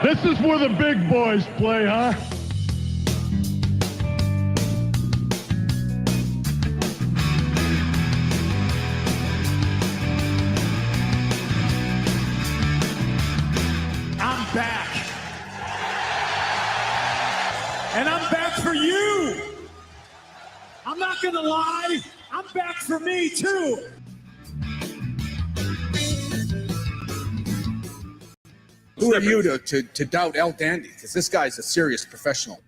This is where the big boys play, huh? I'm back. And I'm back for you. I'm not gonna lie, I'm back for me too. Who are you to doubt El Dandy? Because this guy's a serious professional.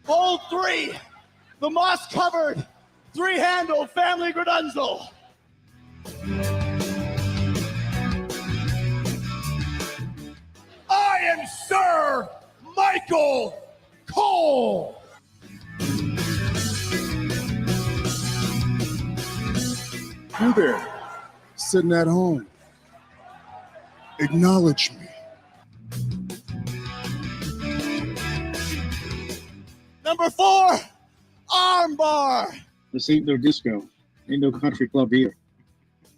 Bowl 3, the moss-covered, three-handle family Gradunzel. I am Sir Michael Cole. You there, sitting at home. Acknowledge me. Number 4, armbar. This ain't no disco. Ain't no country club either.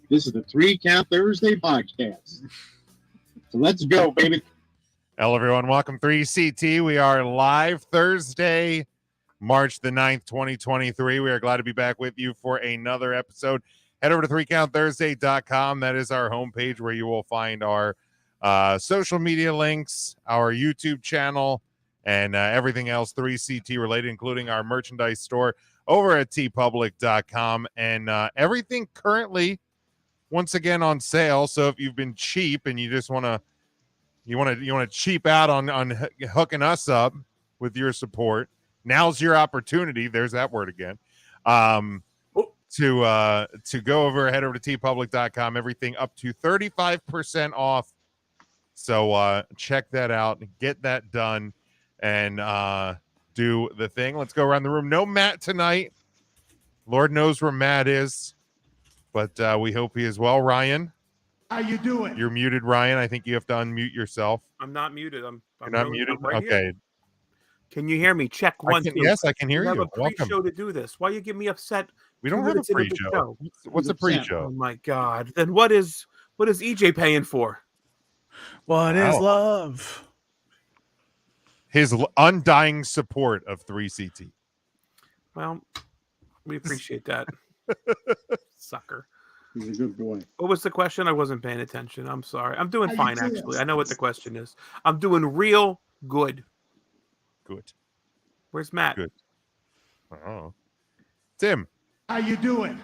This is the 3 Count Thursday podcast. So let's go, baby. Hello, everyone. Welcome 3CT. We are live Thursday, March the 9th, 2023. We are glad to be back with you for another episode. Head over to 3countthursday.com. That is our homepage where you will find our social media links, our YouTube channel, and everything else 3CT related, including our merchandise store over at tpublic.com. And everything currently, once again, on sale. So if you've been cheap and you just want to cheap out on hooking us up with your support, now's your opportunity. There's that word again. To go head over to tpublic.com, everything up to 35% off. So check that out, get that done, and do the thing. Let's go around the room. No Matt tonight. Lord knows where Matt is, but we hope he is well. Ryan, How you doing? you're muted, Ryan. I think you have to unmute yourself. I'm not muted. I'm You're not really, muted? I'm right Okay. Here. Can you hear me? Check 1, 2. Yes, I can hear We have you. a pre-show Welcome. to do this. Why you get me upset? We don't 2 have a minutes into the pre-show. show? What's a Oh pre-show? my God! Then what is EJ paying for? What is love? His undying support of 3CT. Well, we appreciate that, sucker. He's a good boy. What was the question? I wasn't paying attention. I'm sorry. I'm doing How you fine, doing? actually. I know what the question is. I'm doing real good. Good. Where's Matt? Good. Oh. Tim. How you doing?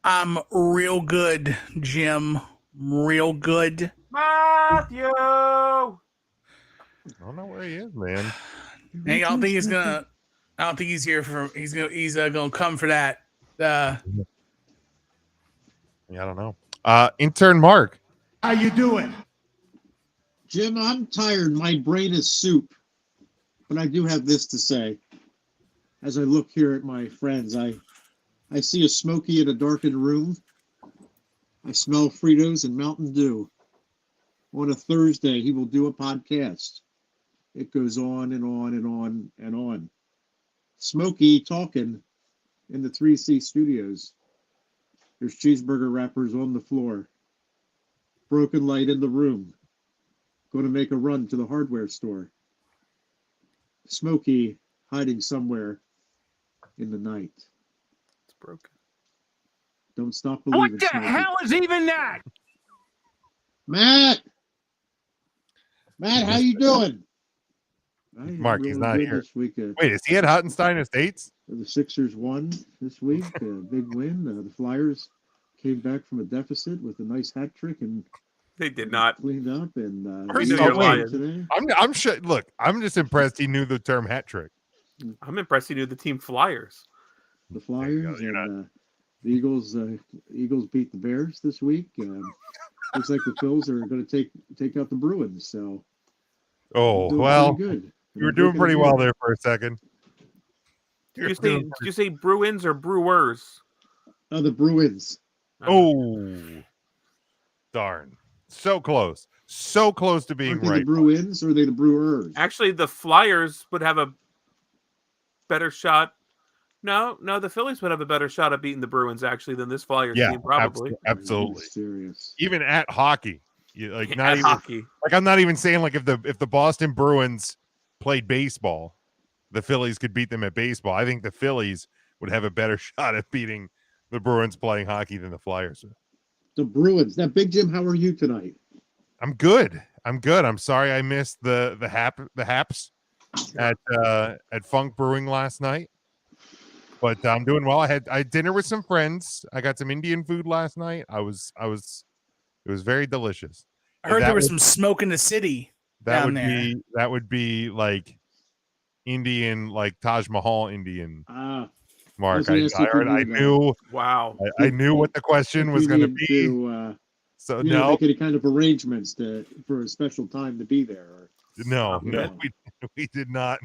I'm real good, Jim. Real good. Matthew. I don't know where he is, man. Hey, I don't think he's gonna. I don't think he's here for. He's gonna come for that. Yeah, I don't know. Intern Mark. How you doing? Jim, I'm tired. My brain is soup. But I do have this to say. As I look here at my friends, I see a Smokey in a darkened room. I smell Fritos and Mountain Dew. On a Thursday, he will do a podcast. It goes on and on and on and on. Smokey talking in the 3C studios. There's cheeseburger wrappers on the floor. Broken light in the room. Going to make a run to the hardware store. Smokey hiding somewhere in the night. It's broken. Don't stop believing. What the Smokey. hell is even that? Matt, how you doing? Mark, he's not good here. This week, Wait, is he at Huttenstein Estates? the Sixers won this week. Big win. The Flyers came back from a deficit with a nice hat trick and They did not. cleaned up. And First of all, wait. today. I'm sure. Look, I'm just impressed he knew the term hat trick. I'm impressed he knew the team Flyers. The Flyers You're and the Eagles. Eagles beat the Bears this week. Looks like the Phils are going to take out the Bruins. So Oh, doing well, pretty good. you were doing pretty well there for a second. Did you say Bruins or Brewers? The Bruins. Oh, darn. So close. So close to being Aren't they right. the Bruins or are they the Brewers? Actually, the Flyers would have a better shot No, the Phillies would have a better shot at beating the Bruins actually than this Flyers Yeah, team, probably. absolutely. Serious. Even at hockey, not At even hockey. like I'm not even saying like if the Boston Bruins played baseball, the Phillies could beat them at baseball. I think the Phillies would have a better shot at beating the Bruins playing hockey than the Flyers. The Bruins. Now, Big Jim, how are you tonight? I'm good. I'm sorry I missed the Haps at Funk Brewing last night. But I'm doing well. I had dinner with some friends. I got some Indian food last night. It was very delicious. I heard there was some smoke in the city down there. That would be like Indian, like Taj Mahal Indian. Mark, I knew. Wow. I knew what the question was going to be. So no, make any kind of arrangements for a special time to be there. No, we did not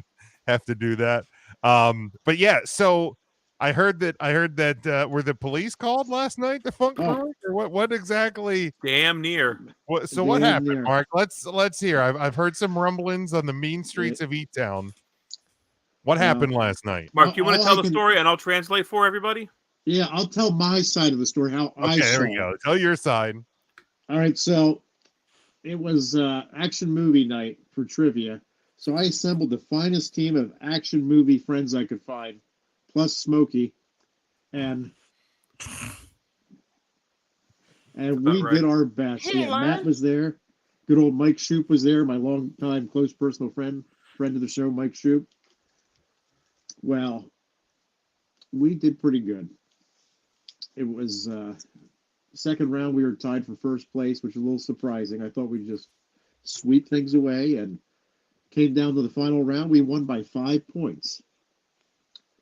have to do that. But yeah, so I heard that were the police called last night to Funk Brewing? Or what exactly? Damn near. What happened, Mark? Let's hear. I've heard some rumblings on the mean streets of E-Town. What happened last night? Mark, you want to tell the story and I'll translate for everybody? Yeah, I'll tell my side of the story, how I saw it. There we go. Tell your side. All right, so it was action movie night for trivia. So I assembled the finest team of action movie friends I could find, plus Smokey, and we did our best. Yeah, Matt was there. Good old Mike Shoup was there, my longtime close personal friend of the show, Mike Shoup. Well, we did pretty good. It was second round, we were tied for first place, which was a little surprising. I thought we'd just sweep things away, and came down to the final round. We won by 5 points.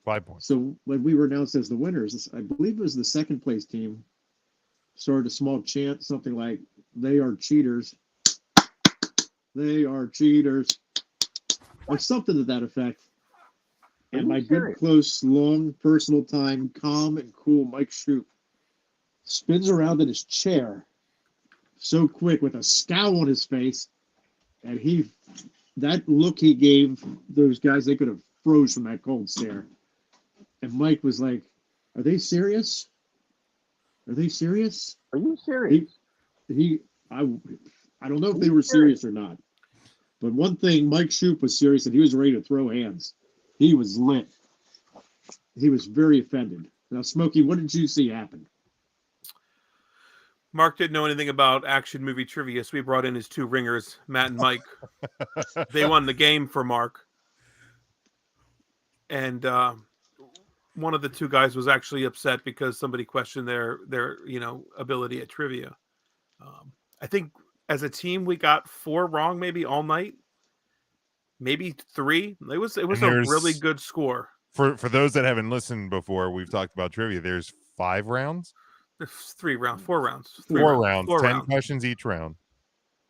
5 points. So when we were announced as the winners, I believe it was the second place team, started a small chant, something like, "They are cheaters. They are cheaters," or something to that effect. And my good, close, long, personal time, calm and cool Mike Shoup spins around in his chair so quick with a scowl on his face, and that look he gave those guys, they could have froze from that cold stare. And Mike was like, "Are they serious? Are they serious? Are you serious?" I don't know if they were serious or not. But one thing, Mike Shoup was serious, and he was ready to throw hands. He was lit. He was very offended. Now, Smokey, what did you see happen? Mark didn't know anything about action movie trivia, so we brought in his two ringers, Matt and Mike. They won the game for Mark. And one of the two guys was actually upset because somebody questioned their ability at trivia. I think as a team we got 4 wrong maybe all night. Maybe 3. It was a really good score. For those that haven't listened before, we've talked about trivia. There's 5 rounds. There's 4 rounds. 4 rounds. 10 questions each round.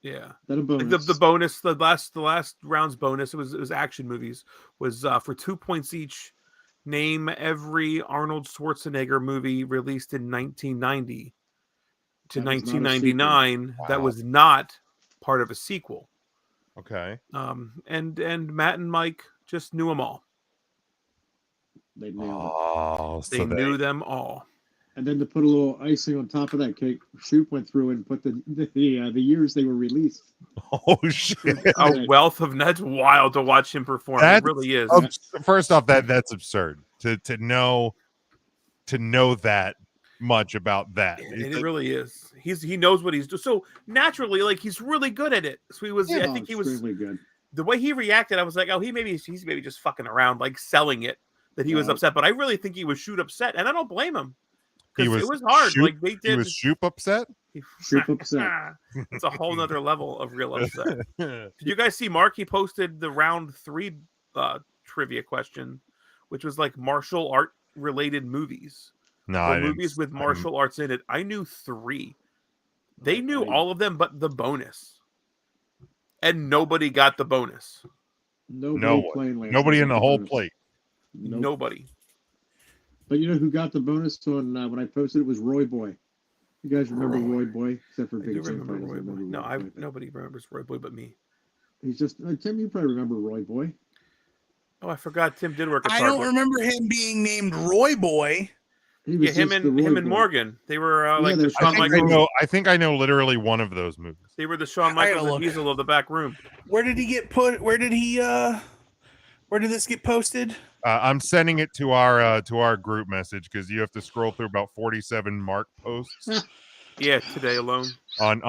Yeah. That a bonus. The bonus, the last round's bonus. It was action movies. Was for 2 points each. Name every Arnold Schwarzenegger movie released in 1990 to 1999 that was not part of a sequel. Okay. And Matt and Mike just knew them all. They nailed it. They knew them all. And then to put a little icing on top of that cake, Shoup went through and put the years they were released. Oh shit! A wealth of that's wild to watch him perform. It really is. First off, that's absurd to know that much about that. It really is. He knows what he's doing. So naturally, like he's really good at it. So he was. I think he was really good. The way he reacted, I was like, oh, he's maybe just fucking around, like selling it that he was upset. But I really think he was Shoup upset, and I don't blame him. It was hard. Like they did. He was Shoup upset. Shoup upset. It's a whole nother level of real upset. Did you guys see Mark? He posted the round 3 trivia question, which was like martial art related movies. No, movies with martial arts in it. I knew 3. They knew all of them, but the bonus, and nobody got the bonus. Nobody in the whole plate. Nope. Nobody. But you know who got the bonus on when I posted it was Roy Boy. You guys remember Roy Boy? Except for Big Jim. Nobody remembers Roy Boy but me. He's just Tim. You probably remember Roy Boy. Oh, I forgot Tim did work at I Target. don't remember him being named Roy Boy. He was Yeah, him just the and Roy him and boy. Morgan. They were like they're the Shawn Michaels. I think I know literally one of those movies. They were the Shawn I gotta Michaels and look. Diesel of the back room. Where did he get put? Where did this get posted? I'm sending it to our group message because you have to scroll through about 47 Mark posts Yeah, today alone. on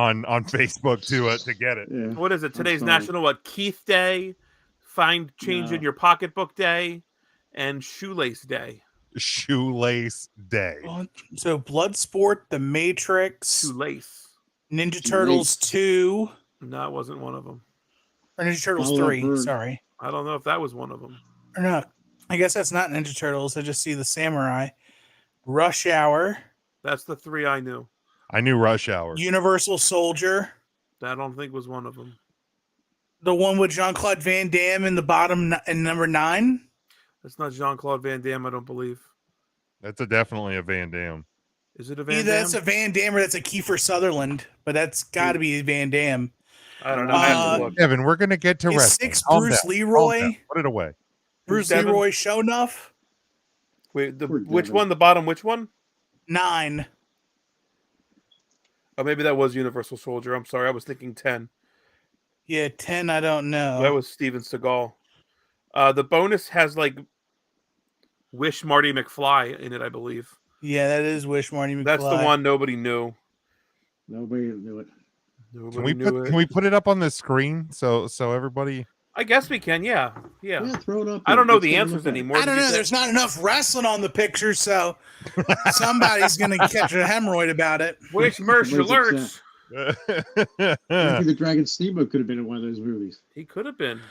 Facebook to get it. Yeah. What is it? Today's sorry. National Keith Day, Find Change in Your Pocketbook Day, and Shoelace Day. Shoelace Day. So Bloodsport, The Matrix, Shoelace. Ninja Turtles 2, No, it wasn't one of them. or Ninja Turtles Follow that 3. bird. Sorry. I don't know if that was one of them. Or no, I guess that's not Ninja Turtles. I just see the Samurai. Rush Hour, That's the 3 I knew. I knew Rush Hour. Universal Soldier, That I don't think was one of them. the one with Jean-Claude Van Damme in the bottom in number 9. That's not Jean-Claude Van Damme, I don't believe. That's definitely a Van Damme. Is it a Van Either Damme? that's a Van Damme or that's a Kiefer Sutherland, but that's got to be Van Damme. I don't know. I have to look. Kevin, we're gonna get to Is wrestling. 6 Calm Bruce down. Leroy? Calm down. Put it away. Bruce Devin? Leroy show enough? Wait, Poor which Devin. one? The bottom, which one? 9. Oh, maybe that was Universal Soldier. I'm sorry. I was thinking 10. Yeah, 10, I don't know. That was Steven Seagal. The bonus has like Wish Marty McFly in it, I believe. Yeah, that is Wish Marty McFly. That's the one nobody knew. Nobody knew it. Nobody knew it. Can we put it up on the screen so everybody? I guess we can. Yeah. Yeah, throw it up. I don't there. know Let's the take a answers look at it. anymore. I don't know. There's not enough wrestling on the picture, so somebody's going to catch a hemorrhoid about it. Which merch Everybody's alerts? Maybe the Dragon Steamboat could have been in one of those movies. He could have been.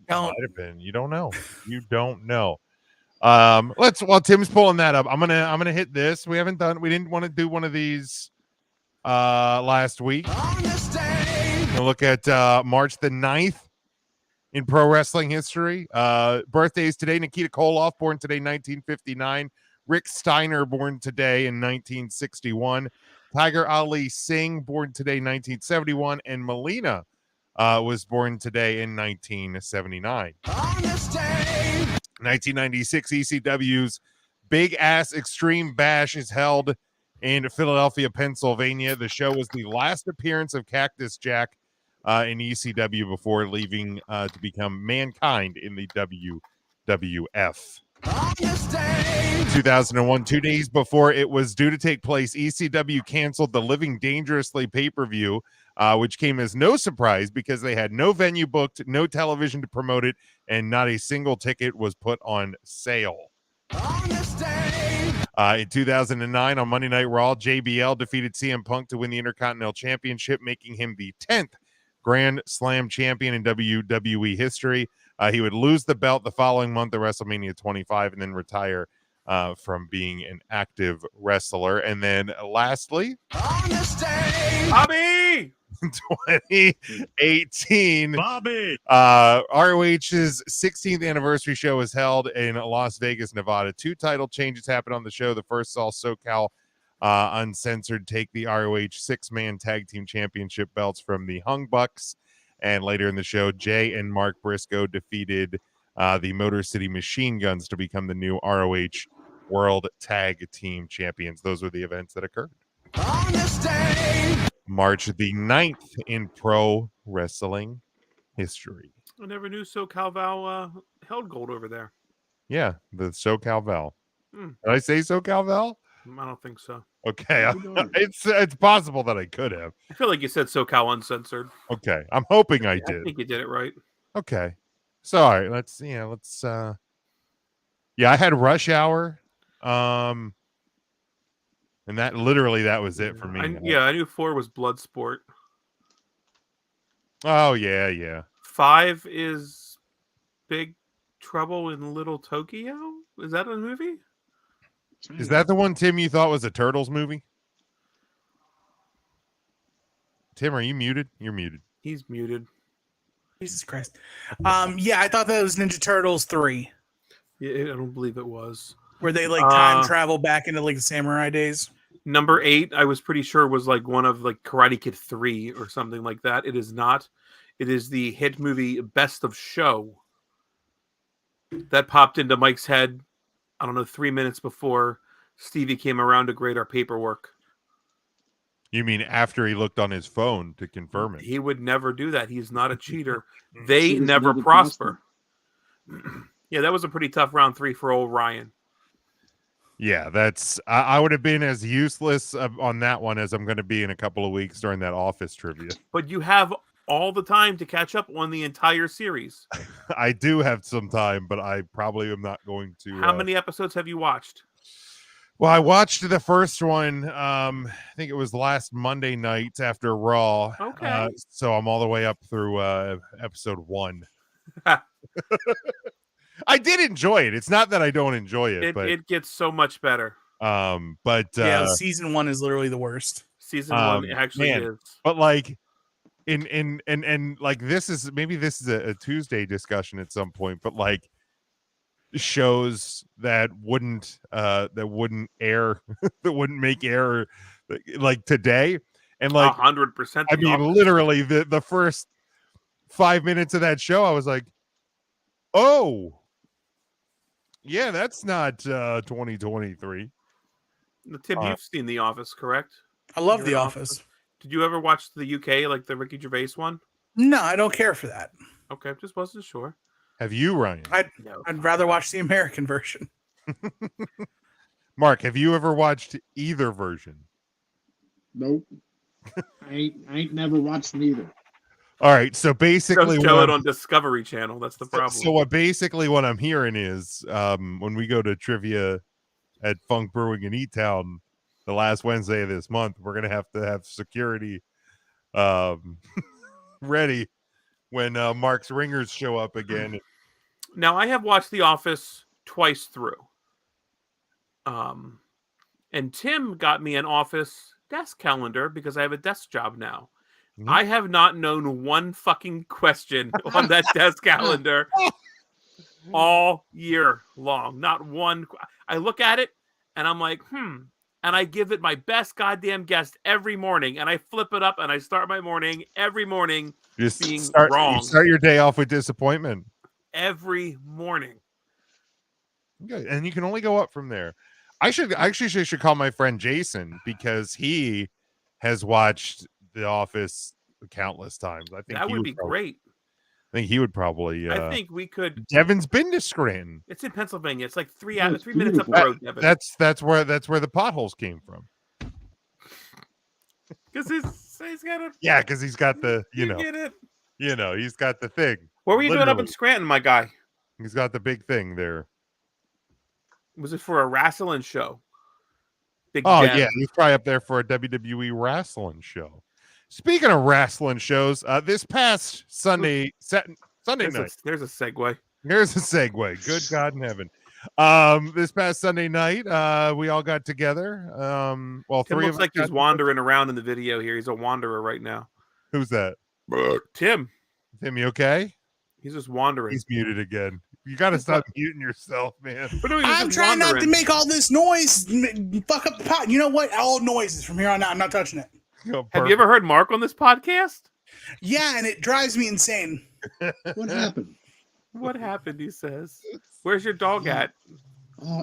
Don't- Might have been. You don't know. You don't know. While Tim's pulling that up, I'm gonna hit this. We didn't want to do one of these last week. We'll look at March the 9th in pro wrestling history. Birthdays today: Nikita Koloff, born today 1959. Rick Steiner, born today in 1961. Tiger Ali Singh, born today 1971, and Melina was born today in 1979. 1996 ECW's Big Ass Extreme Bash is held in Philadelphia, Pennsylvania. The show was the last appearance of Cactus Jack in ECW before leaving to become Mankind in the WWF. 2001, 2 days before it was due to take place, ECW canceled the Living Dangerously pay-per-view, which came as no surprise because they had no venue booked, no television to promote it, and not a single ticket was put on sale. In 2009, on Monday Night Raw, JBL defeated CM Punk to win the Intercontinental Championship, making him the 10th Grand Slam champion in WWE history. He would lose the belt the following month at WrestleMania 25 and then retire from being an active wrestler. And then lastly, Bobby! 2018, Bobby. ROH's 16th anniversary show was held in Las Vegas, Nevada. 2 title changes happened on the show. The first saw SoCal Uncensored take the ROH 6-man tag team championship belts from the Hung Bucks. And later in the show, Jay and Mark Briscoe defeated the Motor City Machine Guns to become the new ROH World Tag Team Champions. Those were the events that occurred. March the 9th in pro wrestling history. I never knew SoCal Val held gold over there. Yeah, the SoCal Val. Hmm. Did I say SoCal Val? I don't think so. Okay, it's possible that I could have. I feel like you said SoCal Uncensored. Okay, I'm hoping I I did. think you did it right. Okay, so all right, let's. Yeah, I had Rush Hour, and that was it for me. I knew 4 was Bloodsport. Oh yeah. 5 is Big Trouble in Little Tokyo. Is that a movie? Is that the one, Tim, you thought was a Turtles movie? Tim, are you muted? You're muted. He's muted. Jesus Christ. Yeah, I thought that was Ninja Turtles 3, Yeah, I don't believe it was. where they like time travel back into like the samurai days. Number 8, I was pretty sure was like one of like Karate Kid 3 or something like that. It is not. It is the hit movie Best of Show. That popped into Mike's head, I don't know, 3 minutes before Stevie came around to grade our paperwork. You mean after he looked on his phone to confirm it? He would never do that. He's not a cheater. He They was never never prosper. Yeah, that was a pretty tough round 3 for old Ryan. Yeah, that's I would have been as useless on that one as I'm going to be in a couple of weeks during that Office trivia. But you have all the time to catch up on the entire series. I do have some time, but I probably am not going to. How many episodes have you watched? Well, I watched the first one. I think it was last Monday night after Raw. Okay. So I'm all the way up through episode 1. I did enjoy it. It's not that I don't enjoy it, but it gets so much better. Yeah, season 1 is literally the worst. Season 1 actually is. But like in like this is a Tuesday discussion at some point, but like shows that wouldn't air that wouldn't make air like today, and like 100%. I mean, literally the first 5 minutes of that show, I was like, oh yeah, that's not 2023. Tim, you've seen The Office, correct? I love The Office. Did you ever watch the UK, like the Ricky Gervais one? No, I don't care for that. Okay, just wasn't sure. Have you, Ryan? I'd rather watch the American version. Mark, have you ever watched either version? Nope. I ain't never watched neither. All right, so basically, show it on Discovery Channel. That's the problem. So what I'm hearing is, when we go to trivia at Funk Brewing in E-Town the last Wednesday of this month, we're gonna have to have security ready when Mark's ringers show up again. Now, I have watched The Office twice through. And Tim got me an Office desk calendar because I have a desk job now. Mm-hmm. I have not known one fucking question on that desk calendar all year long. Not one. I look at it and I'm like, and I give it my best goddamn guess every morning. And I flip it up and I start my morning every morning being wrong. You start your day off with disappointment. Every morning. Okay. And you can only go up from there. I should call my friend Jason because he has watched The Office countless times. I think that would be great. I think he would probably. I think we could. Devin's been to Scranton. It's in Pennsylvania. It's like 3 minutes up the road. Devin. That's where the potholes came from. Because he's got a. Yeah, because he's got the get it. He's got the thing. What were you doing up in Scranton, my guy? He's got the big thing there. Was it for a wrestling show? Yeah, he's probably up there for a WWE wrestling show. Speaking of wrestling shows, this past Sunday night. There's a segue. Here's a segue. Good God in heaven. This past Sunday night, we all got together. Tim three looks of like us he's wandering around in the video here. He's a wanderer right now. Who's that? Tim. Tim, you okay? He's just wandering. He's muted again. You got to stop muting yourself, man. I'm trying not to make all this noise, fuck up the pot. You know what? All noises from here on out. I'm not touching it. Have you ever heard Mark on this podcast? Yeah, and it drives me insane. What happened? What happened? He says. Where's your dog at?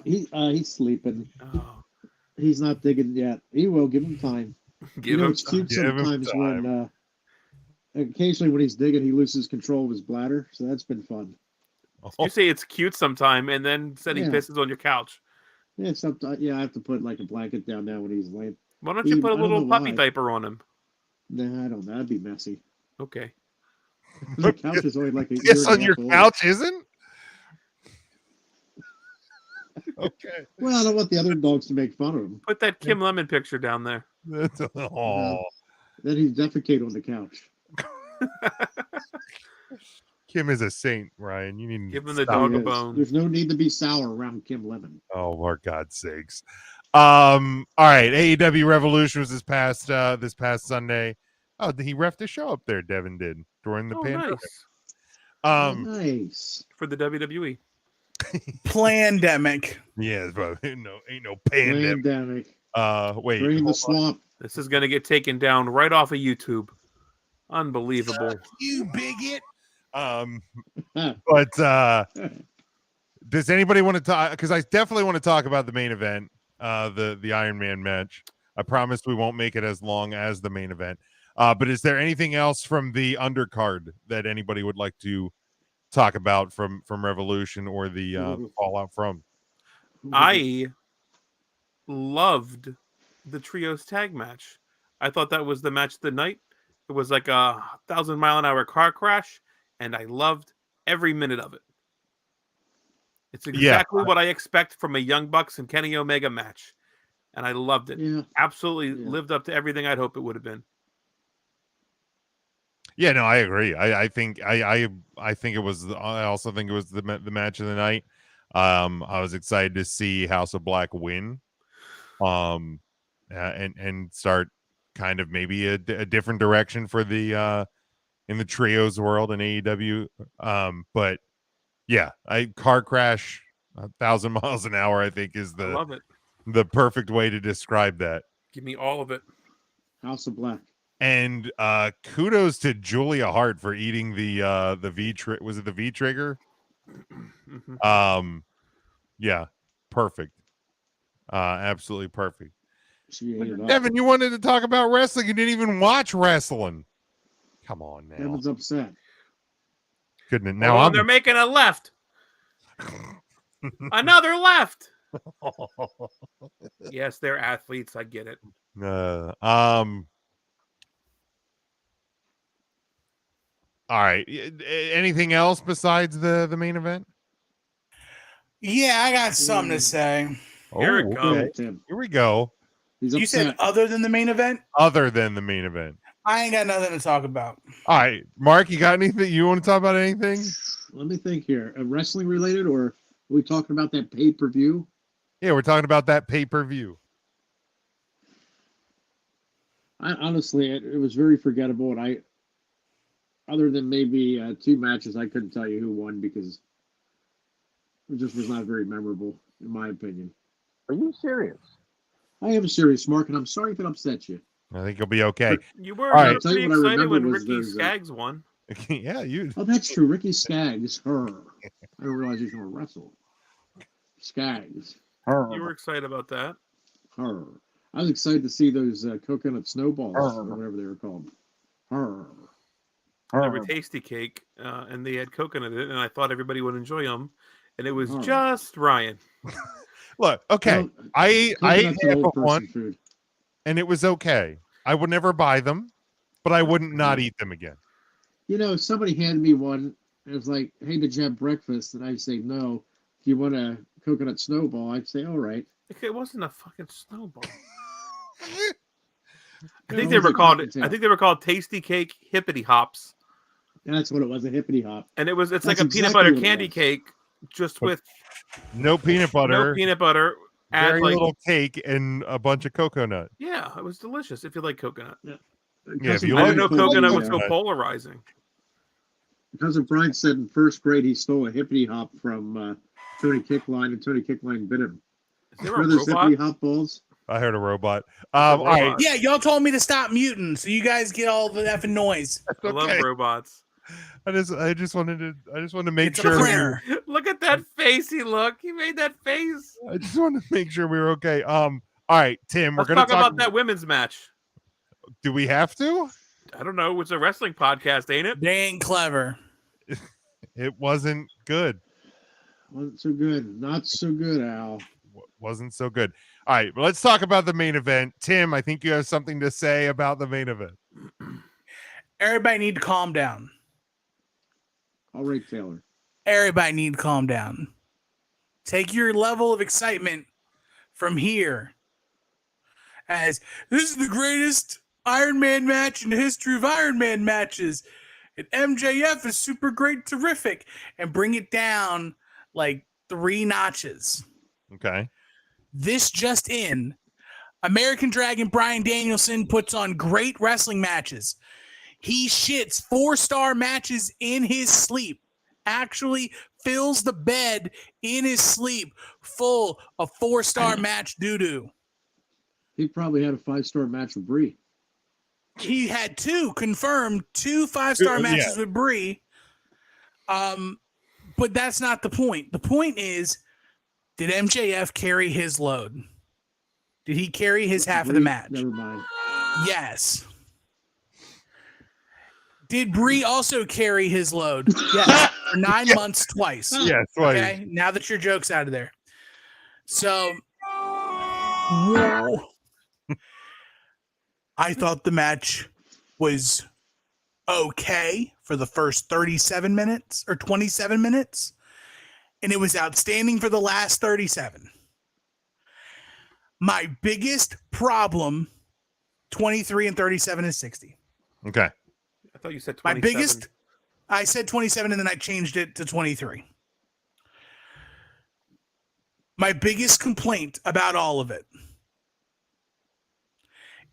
He's sleeping. Oh. He's not digging yet. He will. Give him time. It's cute sometimes when occasionally when he's digging, he loses control of his bladder. So that's been fun. You say it's cute sometime, and then said he pisses on your couch. Yeah, sometimes. Yeah, I have to put like a blanket down now when he's laying. Why don't you put a little puppy diaper on him? Nah, I don't know. That'd be messy. Okay. The couch is only like a year on your couch, isn't? Okay. Well, I don't want the other dogs to make fun of him. Put that Kim Lemon picture down there. Then he'd defecate on the couch. Kim is a saint, Ryan. You need to give him the dog a bone. There's no need to be sour around Kim Lemon. Oh, for God's sakes. All right. AEW Revolution was this past Sunday. Oh, he reffed the show up there, Devin did, during the pandemic. Nice. Nice. For the WWE. Plandemic. Yeah, bro. Ain't no pandemic. Wait. Drain the swamp. This is gonna get taken down right off of YouTube. Unbelievable. You bigot. Does anybody want to talk? Because I definitely want to talk about the main event, the Iron Man match. I promised we won't make it as long as the main event. But is there anything else from the undercard that anybody would like to talk about from Revolution or the fallout from? I loved the trios tag match. I thought that was the match of the night. It was like a 1,000-mile-an-hour car crash, and I loved every minute of it. It's exactly what I expect from a Young Bucks and Kenny Omega match, and I loved it. Yeah. Absolutely lived up to everything I'd hope it would have been. Yeah, no, I agree. I think it was. I also think it was the match of the night. I was excited to see House of Black win, and start kind of maybe a different direction for the in the trios world in AEW. But yeah, car crash 1,000 miles an hour, I think is I love it. the perfect way to describe that. Give me all of it. House of Black. And kudos to Julia Hart for eating the V was it the V trigger? Yeah, perfect. Absolutely perfect. Devin, you wanted to talk about wrestling. You didn't even watch wrestling. Come on now. Devin's upset. Couldn't now they're making a left. Another left. Yes, they're athletes. I get it. All right. Anything else besides the main event? Yeah, I got something to say. Here it comes. Okay. Here we go. You said other than the main event? Other than the main event. I ain't got nothing to talk about. All right. Mark, you got anything? You want to talk about anything? Let me think here. Wrestling related, or are we talking about that pay-per-view? Yeah, we're talking about that pay-per-view. Honestly, it was very forgettable, and other than maybe 2 matches, I couldn't tell you who won because it just was not very memorable, in my opinion. Are you serious? I am serious, Mark, and I'm sorry if it upset you. I think you'll be okay. You were right. pretty excited when Ricky Skaggs won. Yeah, you. Oh, that's true. Ricky Skaggs. I didn't realize he was going to wrestle. Skaggs. You were excited about that. I was excited to see those coconut snowballs, or whatever they were called. They were tasty cake, and they had coconut in it, and I thought everybody would enjoy them, and it was just Ryan. Look, okay, Well, I ate an old one, food. and it was okay. I would never buy them, but I wouldn't not eat them again. You know, somebody handed me one, and it was like, hey, did you have breakfast? And I'd say, no. Do you want a coconut snowball? I'd say, all right. It wasn't a fucking snowball. I think they were called Tasty Cake Hippity Hops. That's what it was, a hippity hop. And it's That's like a exactly peanut butter what it candy was. cake, just with No peanut butter. no peanut butter. Very Add little cake and a bunch of coconut. Yeah, it was delicious if you like coconut. Yeah, if you I like didn't know coconut was so coconut. polarizing. Cousin Brian said in first grade he stole a hippity hop from Tony Kickline, and Tony Kickline bit him. Is there a Remember those robot? hippity hop balls? I heard a robot. All right. Yeah, y'all told me to stop muting, so you guys get all the effing noise. I love robots. I just wanted to make It's a sure. printer. Look at that face he made that face. I just wanted to make sure we were okay. All right, Tim, Let's we're gonna talk about that women's match. Do we have to? I don't know. It's a wrestling podcast, ain't it? They ain't clever. It wasn't good. Wasn't so good. Not so good, Al. Wasn't so good. All right, well, let's talk about the main event. Tim, I think you have something to say about the main event. Everybody need to calm down. All right, Taylor. Everybody need to calm down. Take your level of excitement from here. As this is the greatest Iron Man match in the history of Iron Man matches. And MJF is super great, terrific. And bring it down like 3 notches. Okay. This just in. American Dragon Bryan Danielson puts on great wrestling matches. He shits 4-star matches in his sleep. Actually fills the bed in his sleep full of 4-star match doo-doo. He probably had a 5-star match with Brie. He had 2 confirmed, 2 5-star matches with Brie. But But that's not the point. The point is, did MJF carry his load? Did he carry his half of the match? Never mind. Yes. Did Bree also carry his load? Yes. For 9 months twice. Yes, twice. Okay. Now that your joke's out of there. So whoa. I thought the match was okay for the first 37 minutes or 27 minutes. And it was outstanding for the last 37. My biggest problem, 23 and 37 is 60. Okay. I thought you said 27. My biggest, I said 27 and then I changed it to 23. My biggest complaint about all of it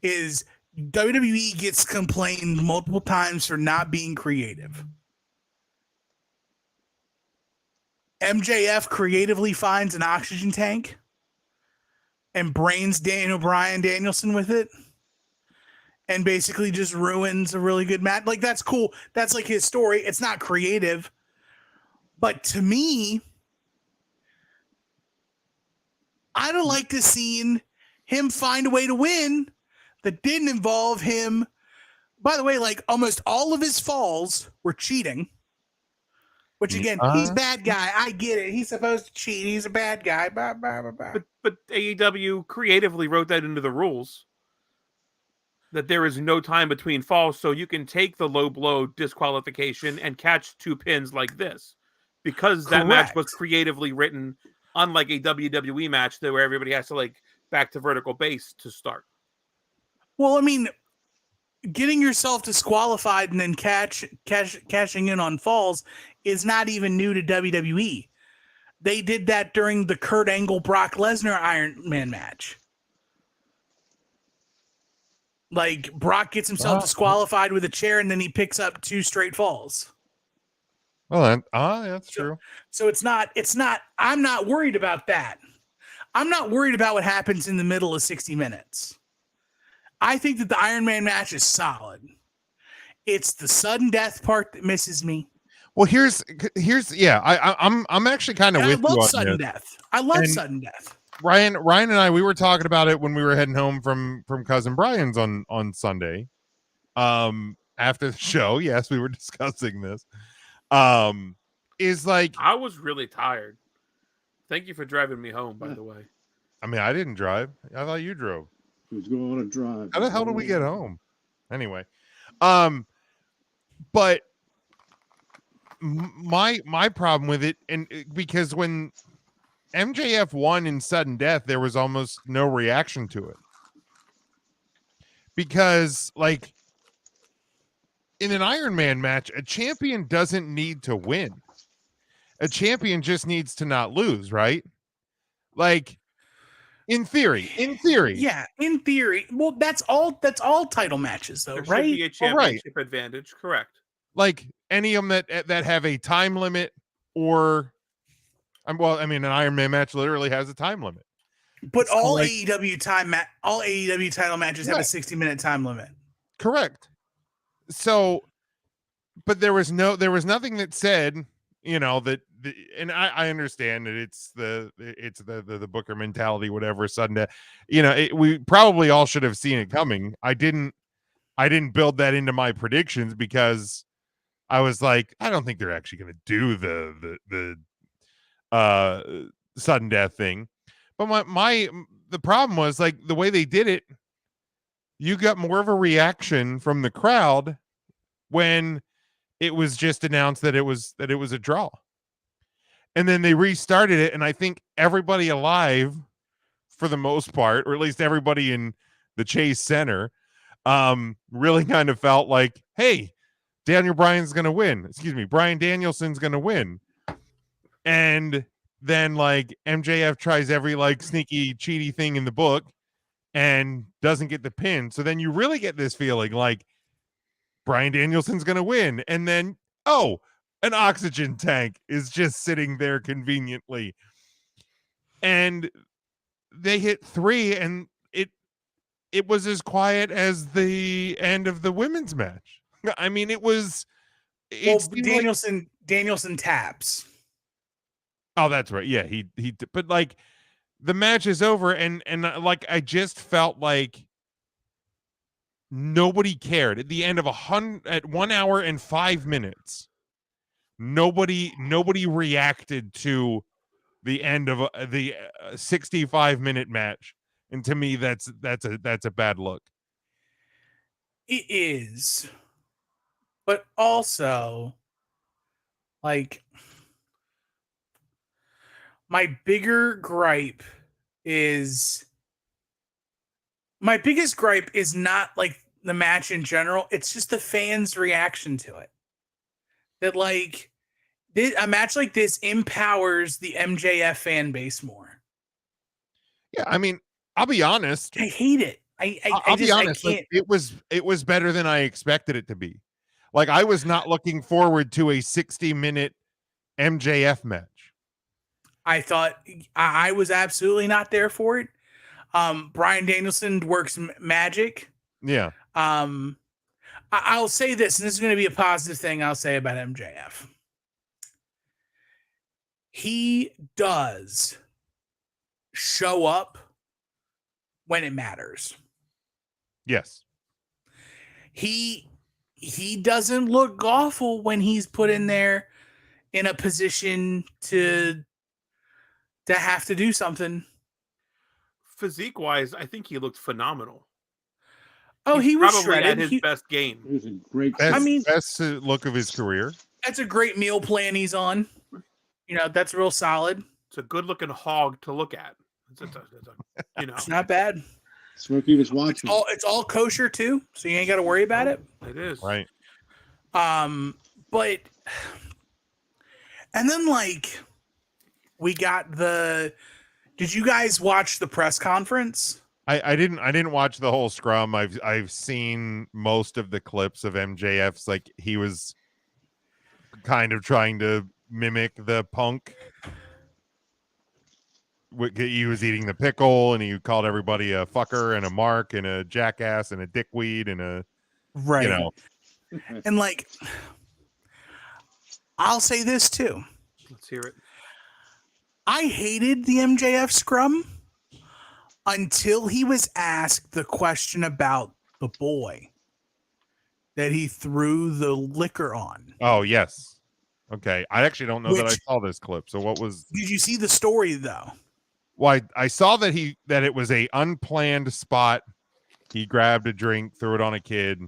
is WWE gets complained multiple times for not being creative. MJF creatively finds an oxygen tank and brains Bryan Danielson with it and basically just ruins a really good match. Like, that's cool. That's like his story. It's not creative. But to me, I'd have liked to seen him find a way to win that didn't involve him. By the way, like, almost all of his falls were cheating. Which, again, he's a bad guy. I get it. He's supposed to cheat. He's a bad guy. Blah, blah, blah, blah. But AEW creatively wrote that into the rules. That there is no time between falls, so you can take the low blow disqualification and catch 2 pins like this. Because that match was creatively written, unlike a WWE match where everybody has to, like, back to vertical base to start. Well, I mean, getting yourself disqualified and then cashing in on falls is not even new to WWE. They did that during the Kurt Angle Brock Lesnar Iron Man match. Like, Brock gets himself disqualified with a chair and then he picks up 2 straight falls. Well, that's true. So it's not, I'm not worried about that. I'm not worried about what happens in the middle of 60 minutes. I think that the Iron Man match is solid. It's the sudden death part that misses me. Well, here's I'm actually kind of with you on I love sudden death. I love sudden death. Ryan and I, we were talking about it when we were heading home from cousin Brian's on Sunday. After the show, yes, we were discussing this. Is like, I was really tired. Thank you for driving me home, by the way. I mean, I didn't drive. I thought you drove. Who's going on a drive? How the hell did we get home? Anyway, but my problem with it, and because when MJF won in sudden death, there was almost no reaction to it. Because, like, in an Iron Man match, a champion doesn't need to win. A champion just needs to not lose, right? Like, in theory. Yeah, in theory. Well, that's all title matches, though, There right? should be a championship advantage, correct? Like, any of them that have a time limit, or an Iron Man match literally has a time limit. But So, all like, AEW title matches have a 60-minute time limit. Correct. So, but there was nothing that said, that, and I understand that it's the Booker mentality, whatever, sudden death. We probably all should have seen it coming. I didn't build that into my predictions because I was like, I don't think they're actually going to do the sudden death thing. But the problem was, like, the way they did it, you got more of a reaction from the crowd when it was just announced that it was a draw. And then they restarted it, and I think everybody alive, for the most part, or at least everybody in the Chase Center, really kind of felt like, hey, Bryan Danielson's going to win. And then, like, MJF tries every, like, sneaky, cheaty thing in the book and doesn't get the pin. So then you really get this feeling like Bryan Danielson's going to win. And then, an oxygen tank is just sitting there conveniently. And they hit 3, and it was as quiet as the end of the women's match. I mean, Danielson taps. Oh, that's right. Yeah, but like the match is over, and like I just felt like nobody cared at the end of at 1 hour and 5 minutes. Nobody reacted to the end of the 65-minute match, and to me, that's a bad look. It is, but also, like, my biggest gripe is not like the match in general. It's just the fans' reaction to it. That like a match like this empowers the MJF fan base more. Yeah, I mean, I'll be honest. I hate it. I'll be honest. Like, it was better than I expected it to be. Like, I was not looking forward to a 60-minute MJF match. I thought I was absolutely not there for it. Bryan Danielson works magic. Yeah. I'll say this, and this is going to be a positive thing I'll say about MJF. He does show up when it matters. Yes. He doesn't look awful when he's put in there in a position to have to do something. Physique wise, I think he looked phenomenal. Oh, he was shredded. At his best game. It was a great. Best look of his career. That's a great meal plan he's on. You know, that's real solid. It's a good looking hog to look at. It's not bad. Smokey was watching. It's all kosher too, so you ain't got to worry about it. It is right. But and then like we got the. Did you guys watch the press conference? I didn't watch the whole scrum. I've seen most of the clips of MJF's. Like, he was kind of trying to mimic the Punk. He was eating the pickle, and he called everybody a fucker and a mark and a jackass and a dickweed and a right. You know. And like, I'll say this too. Let's hear it. I hated the MJF scrum until he was asked the question about the boy that he threw the liquor on. Oh, yes. Okay. I actually don't know that I saw this clip. So what was... Did you see the story, though? Well, I saw that it was a unplanned spot. He grabbed a drink, threw it on a kid.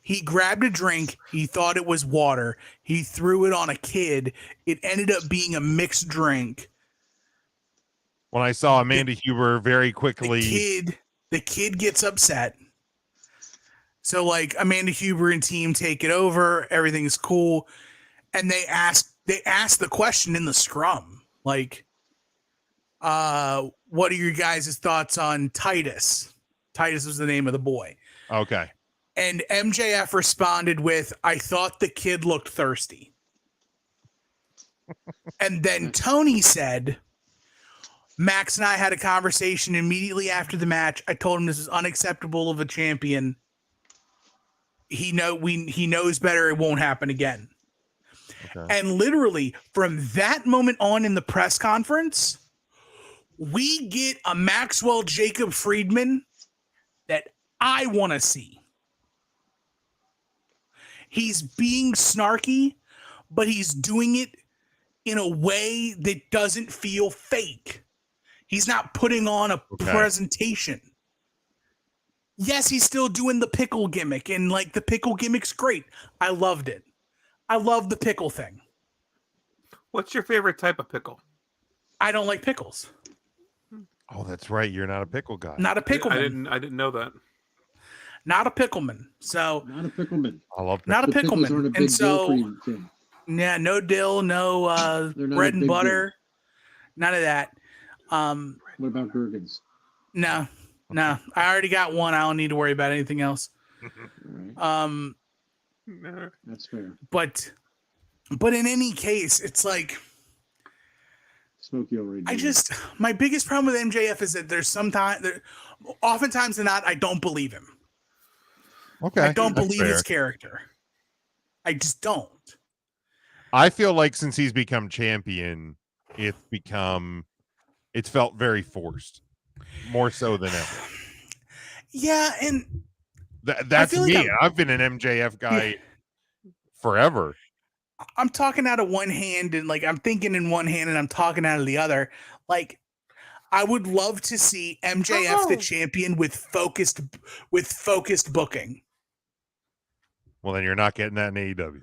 He grabbed a drink. He thought it was water. He threw it on a kid. It ended up being a mixed drink. When I saw Amanda Huber very quickly, the kid gets upset. So like Amanda Huber and team take it over. Everything's cool, and they ask the question in the scrum, like, "What are your guys' thoughts on Titus?" Titus was the name of the boy. Okay. And MJF responded with, "I thought the kid looked thirsty." And then Tony said, Max and I had a conversation immediately after the match. I told him this is unacceptable of a champion. He knows better. It won't happen again. Okay. And literally from that moment on in the press conference, we get a Maxwell Jacob Friedman that I want to see. He's being snarky, but he's doing it in a way that doesn't feel fake. He's not putting on a presentation. Yes, he's still doing the pickle gimmick, and like the pickle gimmick's great. I loved it. I love the pickle thing. What's your favorite type of pickle? I don't like pickles. Oh, that's right. You're not a pickle guy. Not a pickleman. I didn't know that. Not a pickleman. So not a pickleman. I love not a pickleman. And so yeah, no dill, no bread and butter, none of that. What about Gherkins? No. I already got one. I don't need to worry about anything else. Right. That's fair. But in any case, it's like Smokey already. My biggest problem with MJF is that there's oftentimes than not, I don't believe him. Okay. I don't believe his character. I just don't. I feel like since he's become champion, it's felt very forced, more so than ever. Yeah, and That's feel like me. I've been an MJF guy forever. I'm talking out of one hand and like I'm thinking in one hand and I'm talking out of the other. Like I would love to see MJF the champion with focused booking. Well, then you're not getting that in AEW.